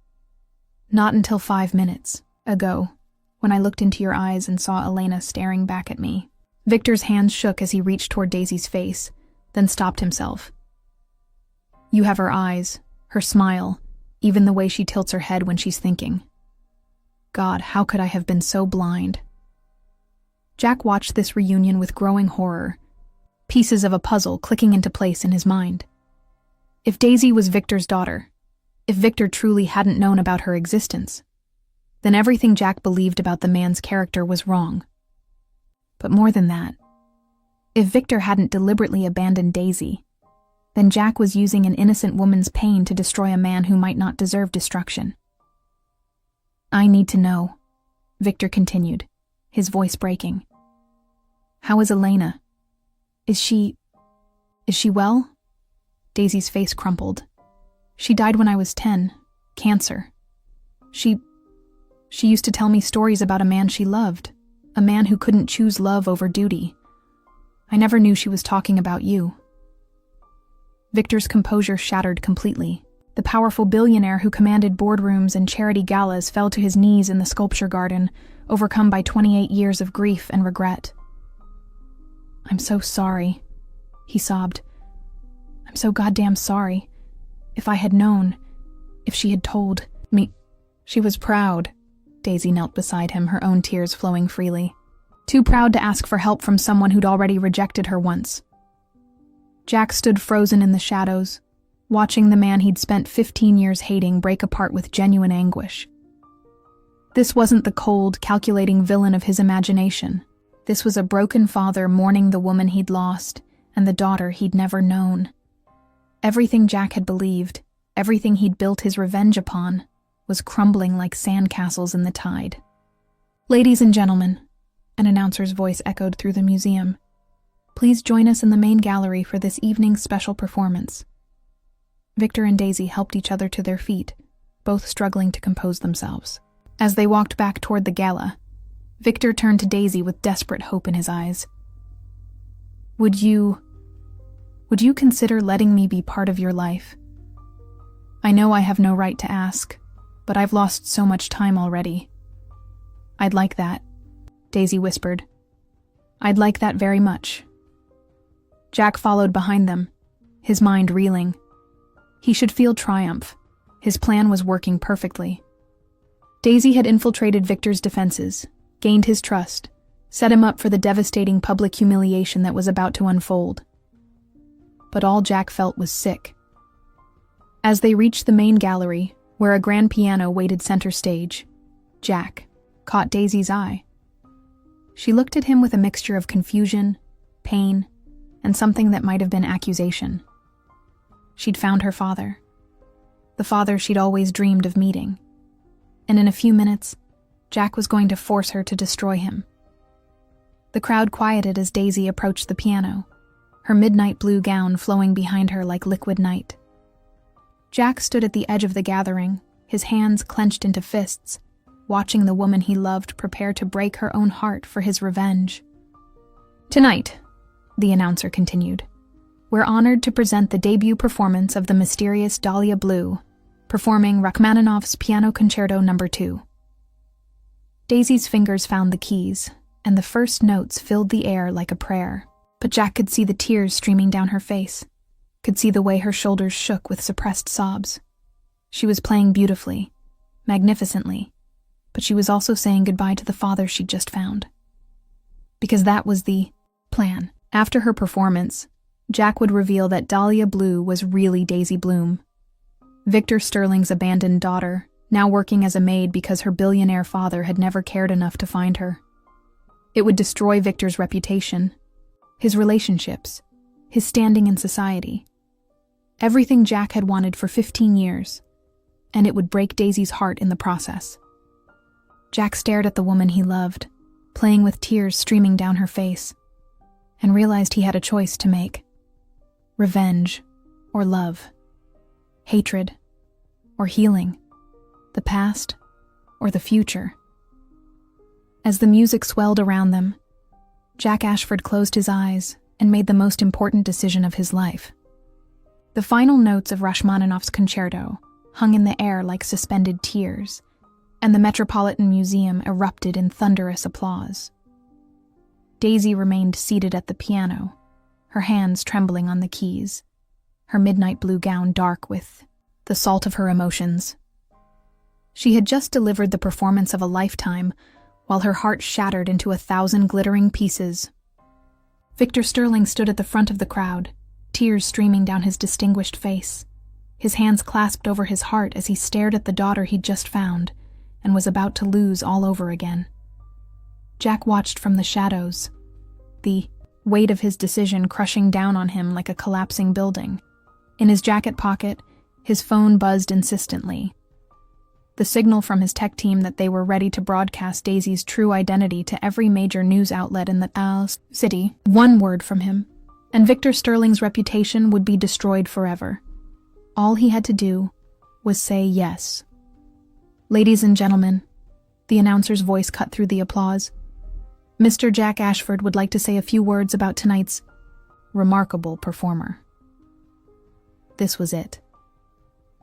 Not until 5 minutes ago, when I looked into your eyes and saw Elena staring back at me. Victor's hands shook as he reached toward Daisy's face, then stopped himself. You have her eyes, her smile, even the way she tilts her head when she's thinking. God, how could I have been so blind? Jack watched this reunion with growing horror, pieces of a puzzle clicking into place in his mind. If Daisy was Victor's daughter, if Victor truly hadn't known about her existence, then everything Jack believed about the man's character was wrong. But more than that, if Victor hadn't deliberately abandoned Daisy, then Jack was using an innocent woman's pain to destroy a man who might not deserve destruction. "I need to know," Victor continued, his voice breaking. "How is Elena? Is she well?" Daisy's face crumpled. "She died when I was 10. Cancer. She used to tell me stories about a man she loved, a man who couldn't choose love over duty. I never knew she was talking about you." Victor's composure shattered completely. The powerful billionaire who commanded boardrooms and charity galas fell to his knees in the sculpture garden, overcome by 28 years of grief and regret. "I'm so sorry," he sobbed. "I'm so goddamn sorry. If I had known, if she had told me." She was proud. Daisy knelt beside him, her own tears flowing freely. Too proud to ask for help from someone who'd already rejected her once. Jack stood frozen in the shadows, watching the man he'd spent 15 years hating break apart with genuine anguish. This wasn't the cold, calculating villain of his imagination. This was a broken father mourning the woman he'd lost and the daughter he'd never known. Everything Jack had believed, everything he'd built his revenge upon, was crumbling like sandcastles in the tide. "Ladies and gentlemen," an announcer's voice echoed through the museum, "please join us in the main gallery for this evening's special performance." Victor and Daisy helped each other to their feet, both struggling to compose themselves. As they walked back toward the gala, Victor turned to Daisy with desperate hope in his eyes. Would you consider letting me be part of your life? I know I have no right to ask, but I've lost so much time already." "I'd like that," Daisy whispered. "I'd like that very much." Jack followed behind them, his mind reeling. He should feel triumph. His plan was working perfectly. Daisy had infiltrated Victor's defenses, gained his trust, set him up for the devastating public humiliation that was about to unfold. But all Jack felt was sick. As they reached the main gallery, where a grand piano waited center stage, Jack caught Daisy's eye. She looked at him with a mixture of confusion, pain, and something that might have been accusation. She'd found her father, the father she'd always dreamed of meeting, and in a few minutes, Jack was going to force her to destroy him. The crowd quieted as Daisy approached the piano, her midnight blue gown flowing behind her like liquid night. Jack stood at the edge of the gathering, his hands clenched into fists, watching the woman he loved prepare to break her own heart for his revenge. "Tonight," the announcer continued, "we're honored to present the debut performance of the mysterious Dahlia Blue, performing Rachmaninoff's Piano Concerto No. 2. Daisy's fingers found the keys, and the first notes filled the air like a prayer. But Jack could see the tears streaming down her face, could see the way her shoulders shook with suppressed sobs. She was playing beautifully, magnificently, but she was also saying goodbye to the father she'd just found. Because that was the plan. After her performance, Jack would reveal that Dahlia Blue was really Daisy Bloom, Victor Sterling's abandoned daughter, now working as a maid because her billionaire father had never cared enough to find her. It would destroy Victor's reputation, his relationships, his standing in society. Everything Jack had wanted for 15 years, and it would break Daisy's heart in the process. Jack stared at the woman he loved, playing with tears streaming down her face, and realized he had a choice to make. Revenge or love. Hatred or healing. The past or the future. As the music swelled around them, Jack Ashford closed his eyes and made the most important decision of his life. The final notes of Rachmaninoff's concerto hung in the air like suspended tears, and the Metropolitan Museum erupted in thunderous applause. Daisy remained seated at the piano, her hands trembling on the keys, her midnight blue gown dark with the salt of her emotions. She had just delivered the performance of a lifetime, while her heart shattered into 1,000 glittering pieces. Victor Sterling stood at the front of the crowd, tears streaming down his distinguished face, his hands clasped over his heart as he stared at the daughter he'd just found and was about to lose all over again. Jack watched from the shadows, the weight of his decision crushing down on him like a collapsing building. In his jacket pocket, his phone buzzed insistently. The signal from his tech team that they were ready to broadcast Daisy's true identity to every major news outlet in the city. One word from him, and Victor Sterling's reputation would be destroyed forever. All he had to do was say yes. "Ladies and gentlemen," the announcer's voice cut through the applause, "Mr. Jack Ashford would like to say a few words about tonight's remarkable performer." This was it.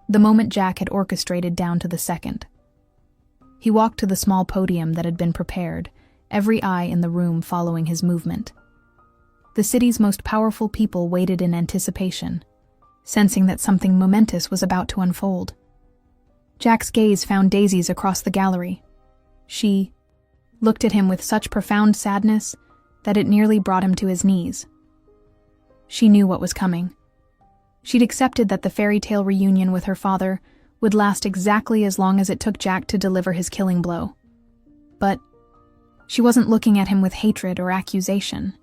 The moment Jack had orchestrated down to the second. He walked to the small podium that had been prepared, every eye in the room following his movement. The city's most powerful people waited in anticipation, sensing that something momentous was about to unfold. Jack's gaze found Daisy's across the gallery. She looked at him with such profound sadness that it nearly brought him to his knees. She knew what was coming. She'd accepted that the fairy tale reunion with her father would last exactly as long as it took Jack to deliver his killing blow. But she wasn't looking at him with hatred or accusation.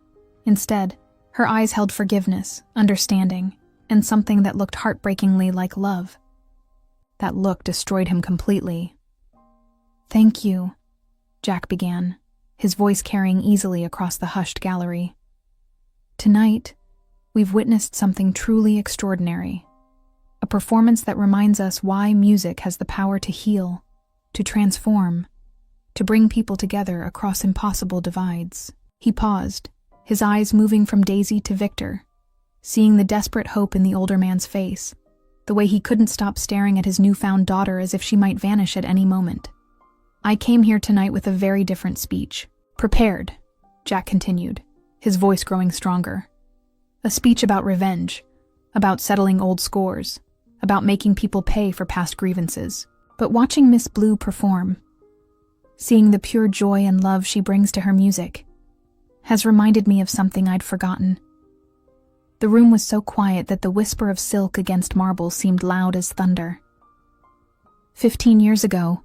Instead, her eyes held forgiveness, understanding, and something that looked heartbreakingly like love. That look destroyed him completely. "Thank you," Jack began, his voice carrying easily across the hushed gallery. "Tonight, we've witnessed something truly extraordinary. A performance that reminds us why music has the power to heal, to transform, to bring people together across impossible divides." He paused, his eyes moving from Daisy to Victor, seeing the desperate hope in the older man's face, the way he couldn't stop staring at his newfound daughter as if she might vanish at any moment. "I came here tonight with a very different speech. Prepared," Jack continued, his voice growing stronger. "A speech about revenge, about settling old scores, about making people pay for past grievances. But watching Miss Blue perform, seeing the pure joy and love she brings to her music, has reminded me of something I'd forgotten." The room was so quiet that the whisper of silk against marble seemed loud as thunder. 15 years ago,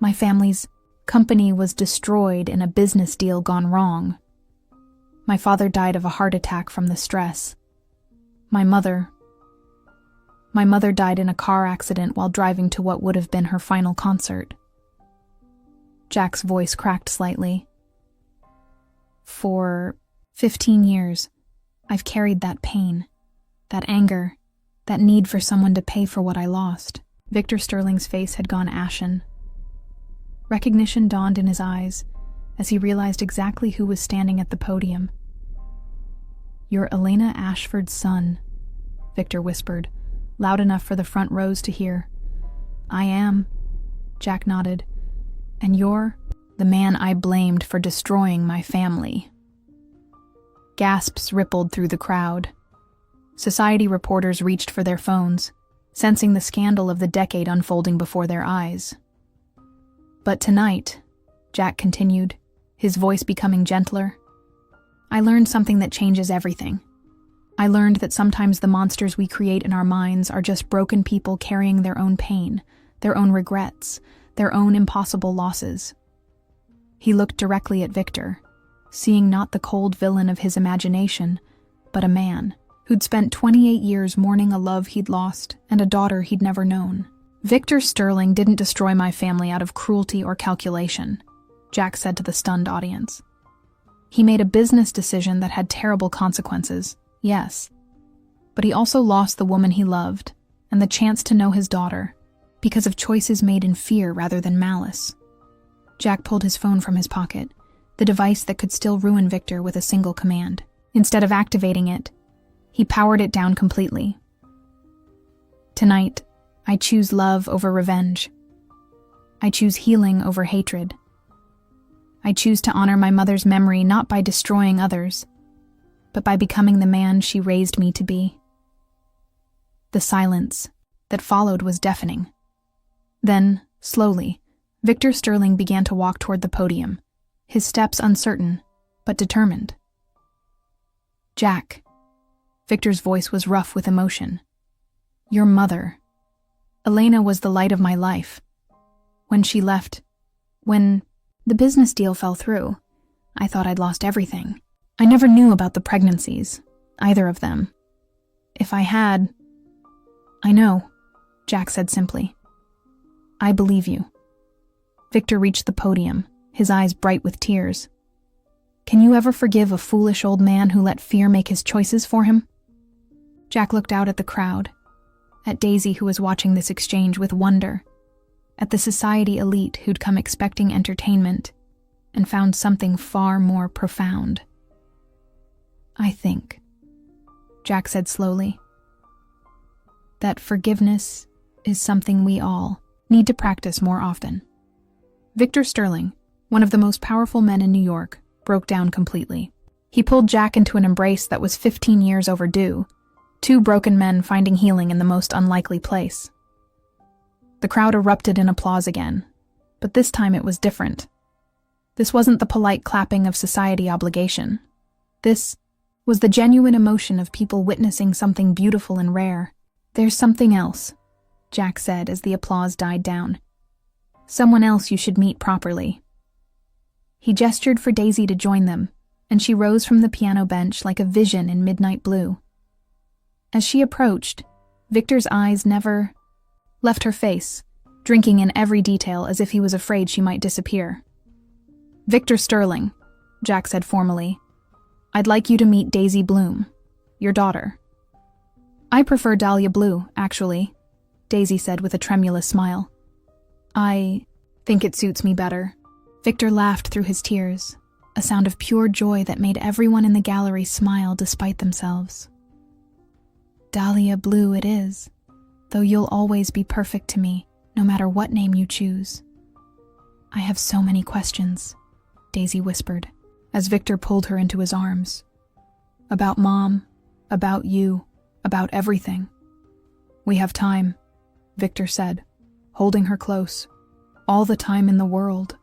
my family's company was destroyed in a business deal gone wrong. My father died of a heart attack from the stress. My mother died in a car accident while driving to what would have been her final concert. Jack's voice cracked slightly. "For 15 years, I've carried that pain, that anger, that need for someone to pay for what I lost." Victor Sterling's face had gone ashen. Recognition dawned in his eyes as he realized exactly who was standing at the podium. "You're Elena Ashford's son," Victor whispered, loud enough for the front rows to hear. "I am," Jack nodded. "And you're the man I blamed for destroying my family." Gasps rippled through the crowd. Society reporters reached for their phones, sensing the scandal of the decade unfolding before their eyes. "But tonight," Jack continued, his voice becoming gentler, "I learned something that changes everything. I learned that sometimes the monsters we create in our minds are just broken people carrying their own pain, their own regrets, their own impossible losses." He looked directly at Victor, seeing not the cold villain of his imagination, but a man who'd spent 28 years mourning a love he'd lost and a daughter he'd never known. "Victor Sterling didn't destroy my family out of cruelty or calculation," Jack said to the stunned audience. "He made a business decision that had terrible consequences, yes. But he also lost the woman he loved and the chance to know his daughter because of choices made in fear rather than malice." Jack pulled his phone from his pocket, the device that could still ruin Victor with a single command. Instead of activating it, he powered it down completely. "Tonight, I choose love over revenge. I choose healing over hatred. I choose to honor my mother's memory not by destroying others, but by becoming the man she raised me to be." The silence that followed was deafening. Then, slowly, Victor Sterling began to walk toward the podium, his steps uncertain, but determined. "Jack." Victor's voice was rough with emotion. "Your mother. Elena was the light of my life. When she left, when the business deal fell through, I thought I'd lost everything. I never knew about the pregnancies, either of them. If I had..." "I know," Jack said simply. "I believe you." Victor reached the podium, his eyes bright with tears. "Can you ever forgive a foolish old man who let fear make his choices for him?" Jack looked out at the crowd, at Daisy, who was watching this exchange with wonder, at the society elite who'd come expecting entertainment and found something far more profound. "I think," Jack said slowly, "that forgiveness is something we all need to practice more often." Victor Sterling, one of the most powerful men in New York, broke down completely. He pulled Jack into an embrace that was 15 years overdue, two broken men finding healing in the most unlikely place. The crowd erupted in applause again, but this time it was different. This wasn't the polite clapping of society obligation. This was the genuine emotion of people witnessing something beautiful and rare. "There's something else," Jack said as the applause died down. "Someone else you should meet properly." He gestured for Daisy to join them, and she rose from the piano bench like a vision in midnight blue. As she approached, Victor's eyes never left her face, drinking in every detail as if he was afraid she might disappear. "Victor Sterling," Jack said formally, "I'd like you to meet Daisy Bloom, your daughter." "I prefer Dahlia Blue, actually," Daisy said with a tremulous smile. "I think it suits me better." Victor laughed through his tears, a sound of pure joy that made everyone in the gallery smile despite themselves. "Dahlia Blue it is, though you'll always be perfect to me, no matter what name you choose." "I have so many questions," Daisy whispered, as Victor pulled her into his arms. "About Mom, about you, about everything." "We have time," Victor said, holding her close. "All the time in the world."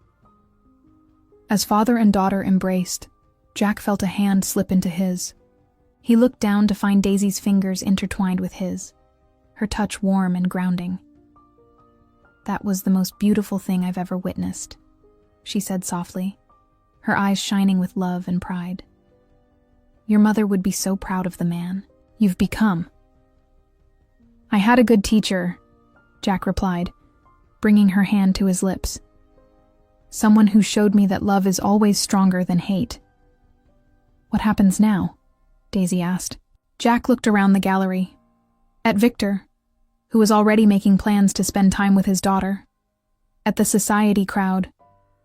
As father and daughter embraced, Jack felt a hand slip into his. He looked down to find Daisy's fingers intertwined with his, her touch warm and grounding. "That was the most beautiful thing I've ever witnessed," she said softly, her eyes shining with love and pride. "Your mother would be so proud of the man you've become." "I had a good teacher," Jack replied, bringing her hand to his lips. "Someone who showed me that love is always stronger than hate." "What happens now?" Daisy asked. Jack looked around the gallery, at Victor, who was already making plans to spend time with his daughter, at the society crowd,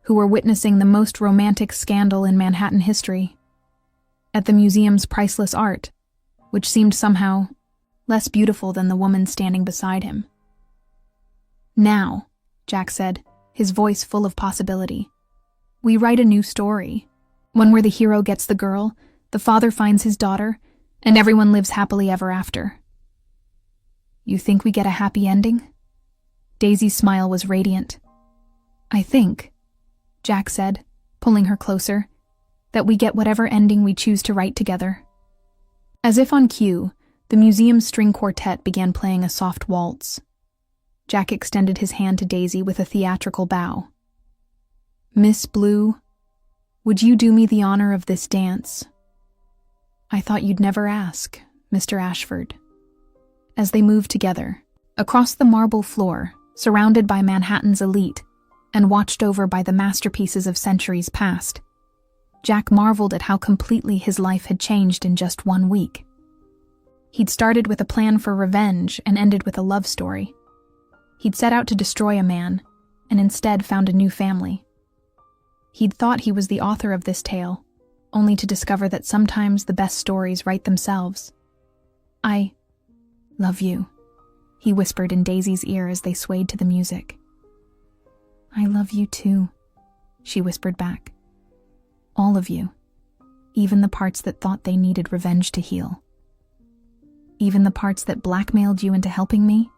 who were witnessing the most romantic scandal in Manhattan history, at the museum's priceless art, which seemed somehow less beautiful than the woman standing beside him. "Now," Jack said, his voice full of possibility, "we write a new story, one where the hero gets the girl, the father finds his daughter, and everyone lives happily ever after." "You think we get a happy ending?" Daisy's smile was radiant. "I think," Jack said, pulling her closer, "that we get whatever ending we choose to write together." As if on cue, the museum's string quartet began playing a soft waltz. Jack extended his hand to Daisy with a theatrical bow. "Miss Blue, would you do me the honor of this dance?" "I thought you'd never ask, Mr. Ashford." As they moved together, across the marble floor, surrounded by Manhattan's elite, and watched over by the masterpieces of centuries past, Jack marveled at how completely his life had changed in just 1 week. He'd started with a plan for revenge and ended with a love story. He'd set out to destroy a man, and instead found a new family. He'd thought he was the author of this tale, only to discover that sometimes the best stories write themselves. "I love you," he whispered in Daisy's ear as they swayed to the music. "I love you too," she whispered back. "All of you, even the parts that thought they needed revenge to heal. Even the parts that blackmailed you into helping me?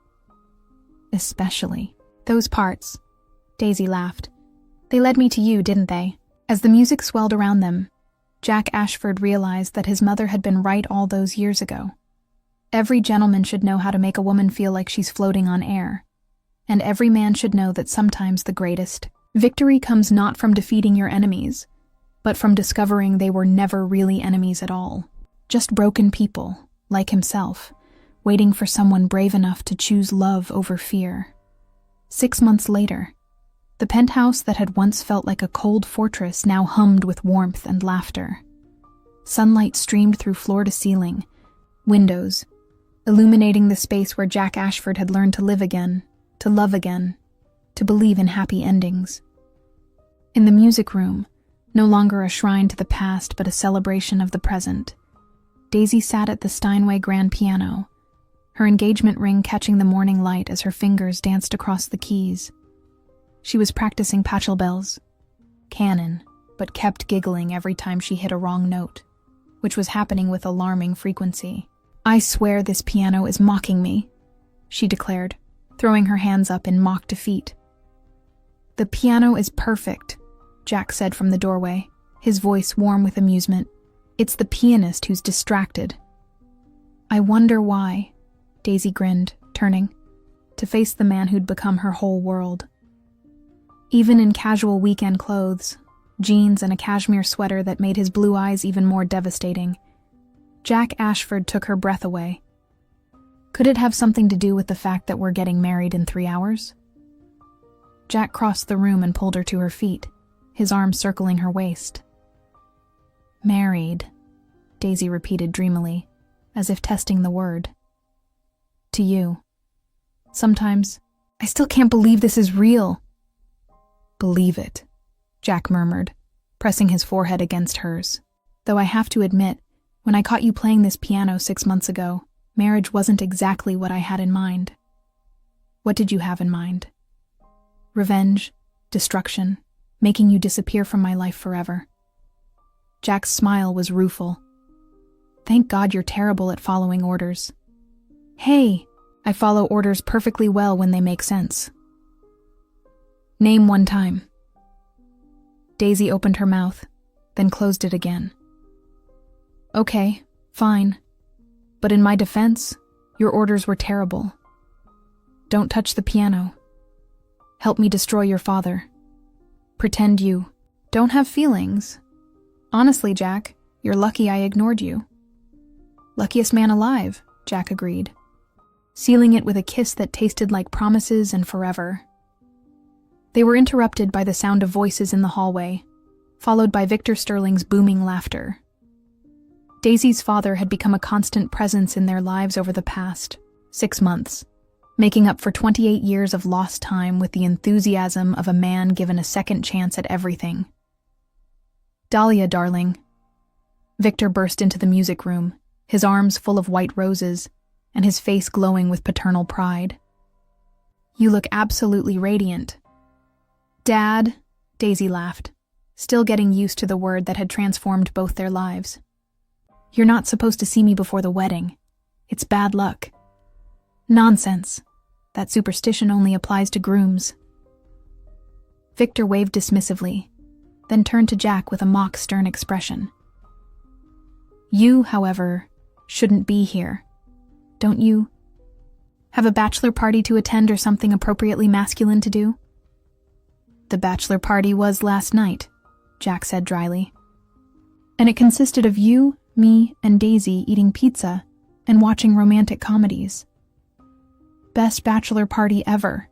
Especially those parts," Daisy laughed. They led me to you, didn't they? As the music swelled around them, Jack Ashford realized that his mother had been right all those years ago. Every gentleman should know how to make a woman feel like she's floating on air. And every man should know that sometimes the greatest victory comes not from defeating your enemies, but from discovering they were never really enemies at all. Just broken people, like himself, waiting for someone brave enough to choose love over fear. 6 months later, the penthouse that had once felt like a cold fortress now hummed with warmth and laughter. Sunlight streamed through floor to ceiling, windows, illuminating the space where Jack Ashford had learned to live again, to love again, to believe in happy endings. In the music room, no longer a shrine to the past but a celebration of the present, Daisy sat at the Steinway grand piano, her engagement ring catching the morning light as her fingers danced across the keys. She was practicing Pachelbel's canon, but kept giggling every time she hit a wrong note, which was happening with alarming frequency. "I swear this piano is mocking me," she declared, throwing her hands up in mock defeat. "The piano is perfect," Jack said from the doorway, his voice warm with amusement. "It's the pianist who's distracted." "I wonder why," Daisy grinned, turning, to face the man who'd become her whole world. Even in casual weekend clothes, jeans and a cashmere sweater that made his blue eyes even more devastating, Jack Ashford took her breath away. Could it have something to do with the fact that we're getting married in 3 hours? Jack crossed the room and pulled her to her feet, his arm circling her waist. "Married," Daisy repeated dreamily, as if testing the word. "To you. Sometimes, I still can't believe this is real." "Believe it," Jack murmured, pressing his forehead against hers. "Though I have to admit, when I caught you playing this piano 6 months ago, marriage wasn't exactly what I had in mind." "What did you have in mind?" "Revenge, destruction, making you disappear from my life forever." Jack's smile was rueful. "Thank God you're terrible at following orders." "Hey, I follow orders perfectly well when they make sense." "Name one time." Daisy opened her mouth, then closed it again. "Okay, fine. But in my defense, your orders were terrible. Don't touch the piano. Help me destroy your father. Pretend you don't have feelings. Honestly, Jack, you're lucky I ignored you." "Luckiest man alive," Jack agreed, sealing it with a kiss that tasted like promises and forever. They were interrupted by the sound of voices in the hallway, followed by Victor Sterling's booming laughter. Daisy's father had become a constant presence in their lives over the past 6 months, making up for 28 years of lost time with the enthusiasm of a man given a second chance at everything. "Dahlia, darling." Victor burst into the music room, his arms full of white roses, and his face glowing with paternal pride. "You look absolutely radiant." "Dad," Daisy laughed, still getting used to the word that had transformed both their lives. "You're not supposed to see me before the wedding. It's bad luck." "Nonsense. That superstition only applies to grooms." Victor waved dismissively, then turned to Jack with a mock stern expression. "You, however, shouldn't be here. Don't you have a bachelor party to attend or something appropriately masculine to do?" "The bachelor party was last night," Jack said dryly. "And it consisted of you, me, and Daisy eating pizza and watching romantic comedies." "Best bachelor party ever,"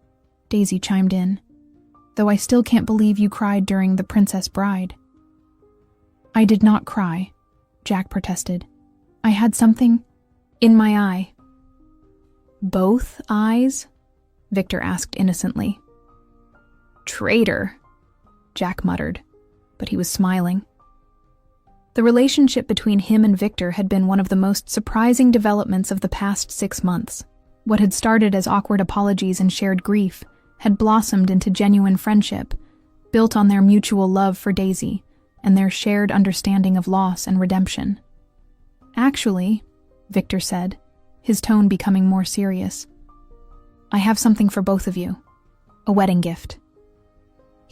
Daisy chimed in, "though I still can't believe you cried during The Princess Bride." "I did not cry," Jack protested. "I had something in my eye." "Both eyes?" Victor asked innocently. "Traitor," Jack muttered, but he was smiling. The relationship between him and Victor had been one of the most surprising developments of the past 6 months. What had started as awkward apologies and shared grief had blossomed into genuine friendship, built on their mutual love for Daisy and their shared understanding of loss and redemption. "Actually," Victor said, his tone becoming more serious, "I have something for both of you. A wedding gift."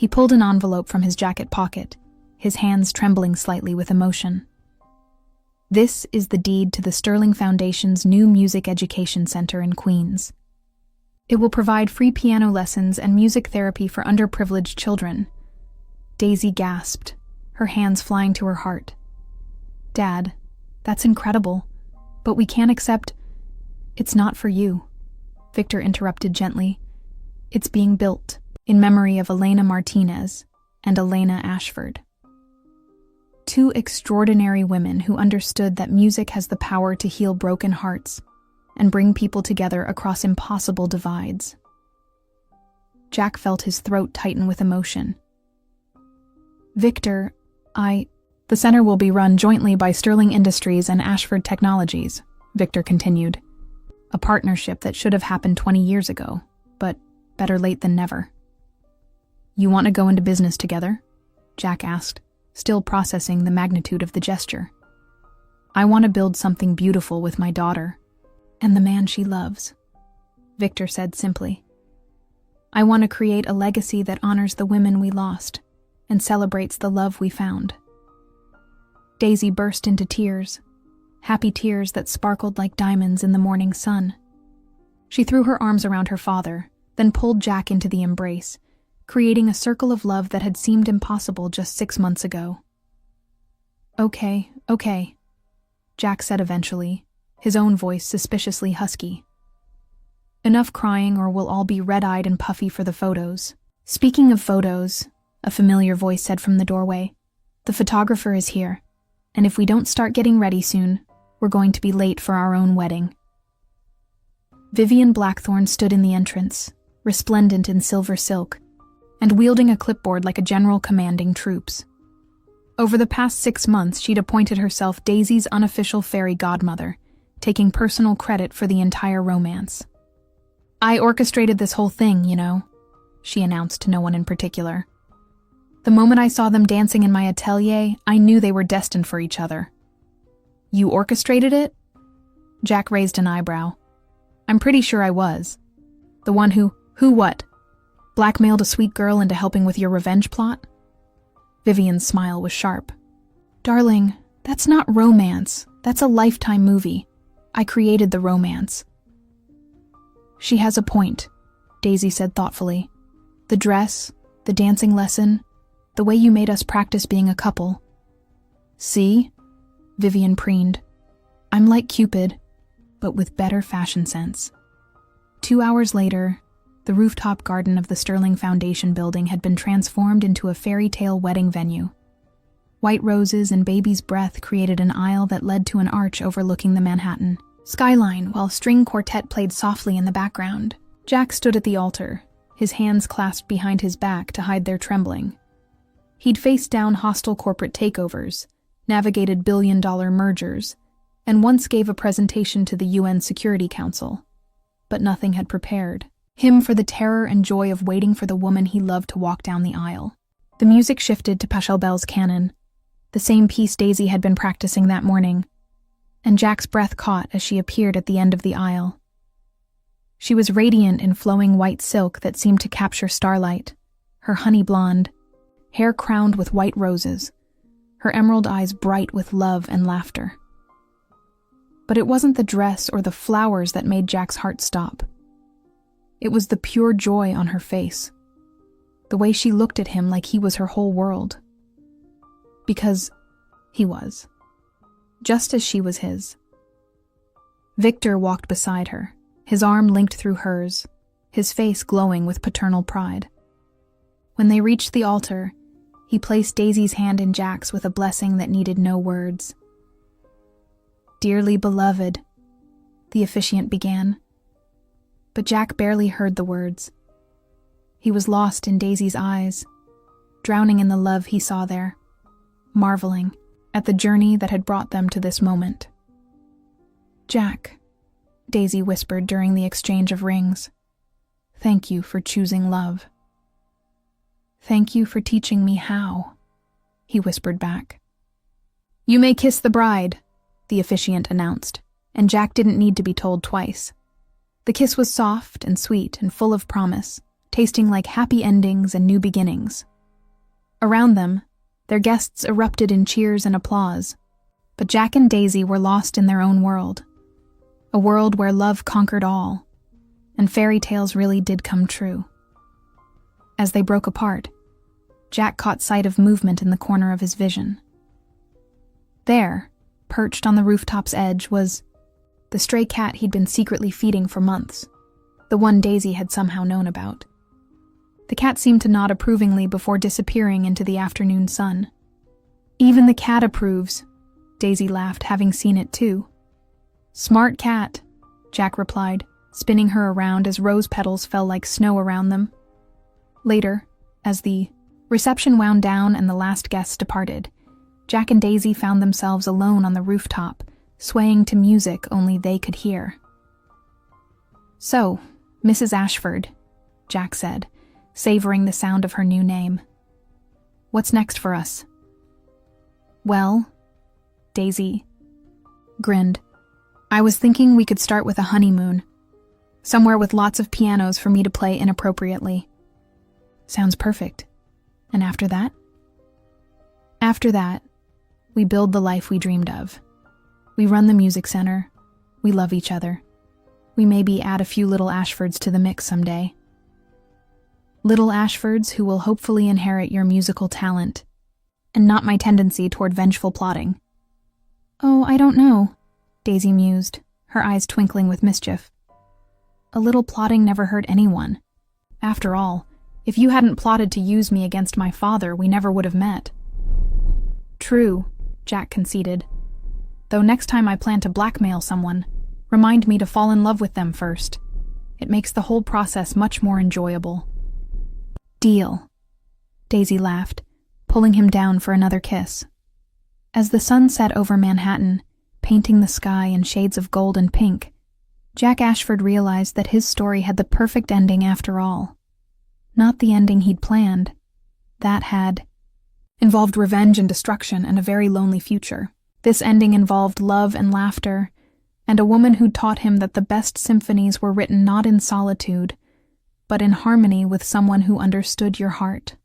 He pulled an envelope from his jacket pocket, his hands trembling slightly with emotion. This is the deed to the Sterling Foundation's new music education center in Queens. It will provide free piano lessons and music therapy for underprivileged children. Daisy gasped, her hands flying to her heart. Dad, that's incredible, but we can't accept— It's not for you, Victor interrupted gently. It's being built in memory of Elena Martinez and Elena Ashford. Two extraordinary women who understood that music has the power to heal broken hearts and bring people together across impossible divides. Jack felt his throat tighten with emotion. Victor, The center will be run jointly by Sterling Industries and Ashford Technologies, Victor continued. A partnership that should have happened 20 years ago, but better late than never. You want to go into business together? Jack asked, still processing the magnitude of the gesture. I want to build something beautiful with my daughter and the man she loves, Victor said simply. I want to create a legacy that honors the women we lost and celebrates the love we found. Daisy burst into tears, happy tears that sparkled like diamonds in the morning sun. She threw her arms around her father, then pulled Jack into the embrace, creating a circle of love that had seemed impossible just 6 months ago. Okay, Jack said eventually, his own voice suspiciously husky. Enough crying or we'll all be red-eyed and puffy for the photos. Speaking of photos, a familiar voice said from the doorway, the photographer is here, and if we don't start getting ready soon, we're going to be late for our own wedding. Vivian Blackthorne stood in the entrance, resplendent in silver silk, and wielding a clipboard like a general commanding troops. Over the past 6 months, she'd appointed herself Daisy's unofficial fairy godmother, taking personal credit for the entire romance. I orchestrated this whole thing, you know, she announced to no one in particular. The moment I saw them dancing in my atelier, I knew they were destined for each other. You orchestrated it? Jack raised an eyebrow. I'm pretty sure I was. The one who what? Blackmailed a sweet girl into helping with your revenge plot? Vivian's smile was sharp. Darling, that's not romance. That's a Lifetime movie. I created the romance. She has a point, Daisy said thoughtfully. The dress, the dancing lesson, the way you made us practice being a couple. See? Vivian preened. I'm like Cupid, but with better fashion sense. 2 hours later, the rooftop garden of the Sterling Foundation building had been transformed into a fairy tale wedding venue. White roses and baby's breath created an aisle that led to an arch overlooking the Manhattan skyline while a string quartet played softly in the background. Jack stood at the altar, his hands clasped behind his back to hide their trembling. He'd faced down hostile corporate takeovers, navigated billion-dollar mergers, and once gave a presentation to the UN Security Council. But nothing had prepared him for the terror and joy of waiting for the woman he loved to walk down the aisle. The music shifted to Pachelbel's canon, the same piece Daisy had been practicing that morning, and Jack's breath caught as she appeared at the end of the aisle. She was radiant in flowing white silk that seemed to capture starlight, her honey blonde, hair crowned with white roses, her emerald eyes bright with love and laughter. But it wasn't the dress or the flowers that made Jack's heart stop. It was the pure joy on her face, the way she looked at him like he was her whole world. Because he was, just as she was his. Victor walked beside her, his arm linked through hers, his face glowing with paternal pride. When they reached the altar, he placed Daisy's hand in Jack's with a blessing that needed no words. Dearly beloved, the officiant began. But Jack barely heard the words. He was lost in Daisy's eyes, drowning in the love he saw there, marveling at the journey that had brought them to this moment. Jack, Daisy whispered during the exchange of rings, thank you for choosing love. Thank you for teaching me how, he whispered back. You may kiss the bride, the officiant announced, and Jack didn't need to be told twice. The kiss was soft and sweet and full of promise, tasting like happy endings and new beginnings. Around them, their guests erupted in cheers and applause, but Jack and Daisy were lost in their own world, a world where love conquered all, and fairy tales really did come true. As they broke apart, Jack caught sight of movement in the corner of his vision. There, perched on the rooftop's edge, was the stray cat he'd been secretly feeding for months, the one Daisy had somehow known about. The cat seemed to nod approvingly before disappearing into the afternoon sun. "Even the cat approves," Daisy laughed, having seen it too. "Smart cat," Jack replied, spinning her around as rose petals fell like snow around them. Later, as the reception wound down and the last guests departed, Jack and Daisy found themselves alone on the rooftop, swaying to music only they could hear. "So, Mrs. Ashford," Jack said, savoring the sound of her new name. "What's next for us?" "Well," Daisy grinned, "I was thinking we could start with a honeymoon. Somewhere with lots of pianos for me to play inappropriately." "Sounds perfect. And after that?" "After that, we build the life we dreamed of. We run the music center. We love each other. We maybe add a few little Ashfords to the mix someday. Little Ashfords who will hopefully inherit your musical talent, and not my tendency toward vengeful plotting." "Oh, I don't know," Daisy mused, her eyes twinkling with mischief. "A little plotting never hurt anyone. After all, if you hadn't plotted to use me against my father, we never would have met." "True," Jack conceded. "Though next time I plan to blackmail someone, remind me to fall in love with them first. It makes the whole process much more enjoyable." "Deal," Daisy laughed, pulling him down for another kiss. As the sun set over Manhattan, painting the sky in shades of gold and pink, Jack Ashford realized that his story had the perfect ending after all. Not the ending he'd planned. That had involved revenge and destruction and a very lonely future. This ending involved love and laughter, and a woman who taught him that the best symphonies were written not in solitude, but in harmony with someone who understood your heart.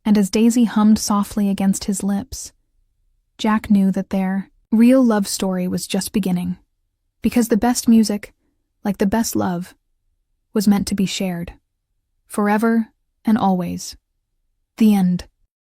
And as Daisy hummed softly against his lips, Jack knew that their real love story was just beginning, because the best music, like the best love, was meant to be shared, forever and always. The end.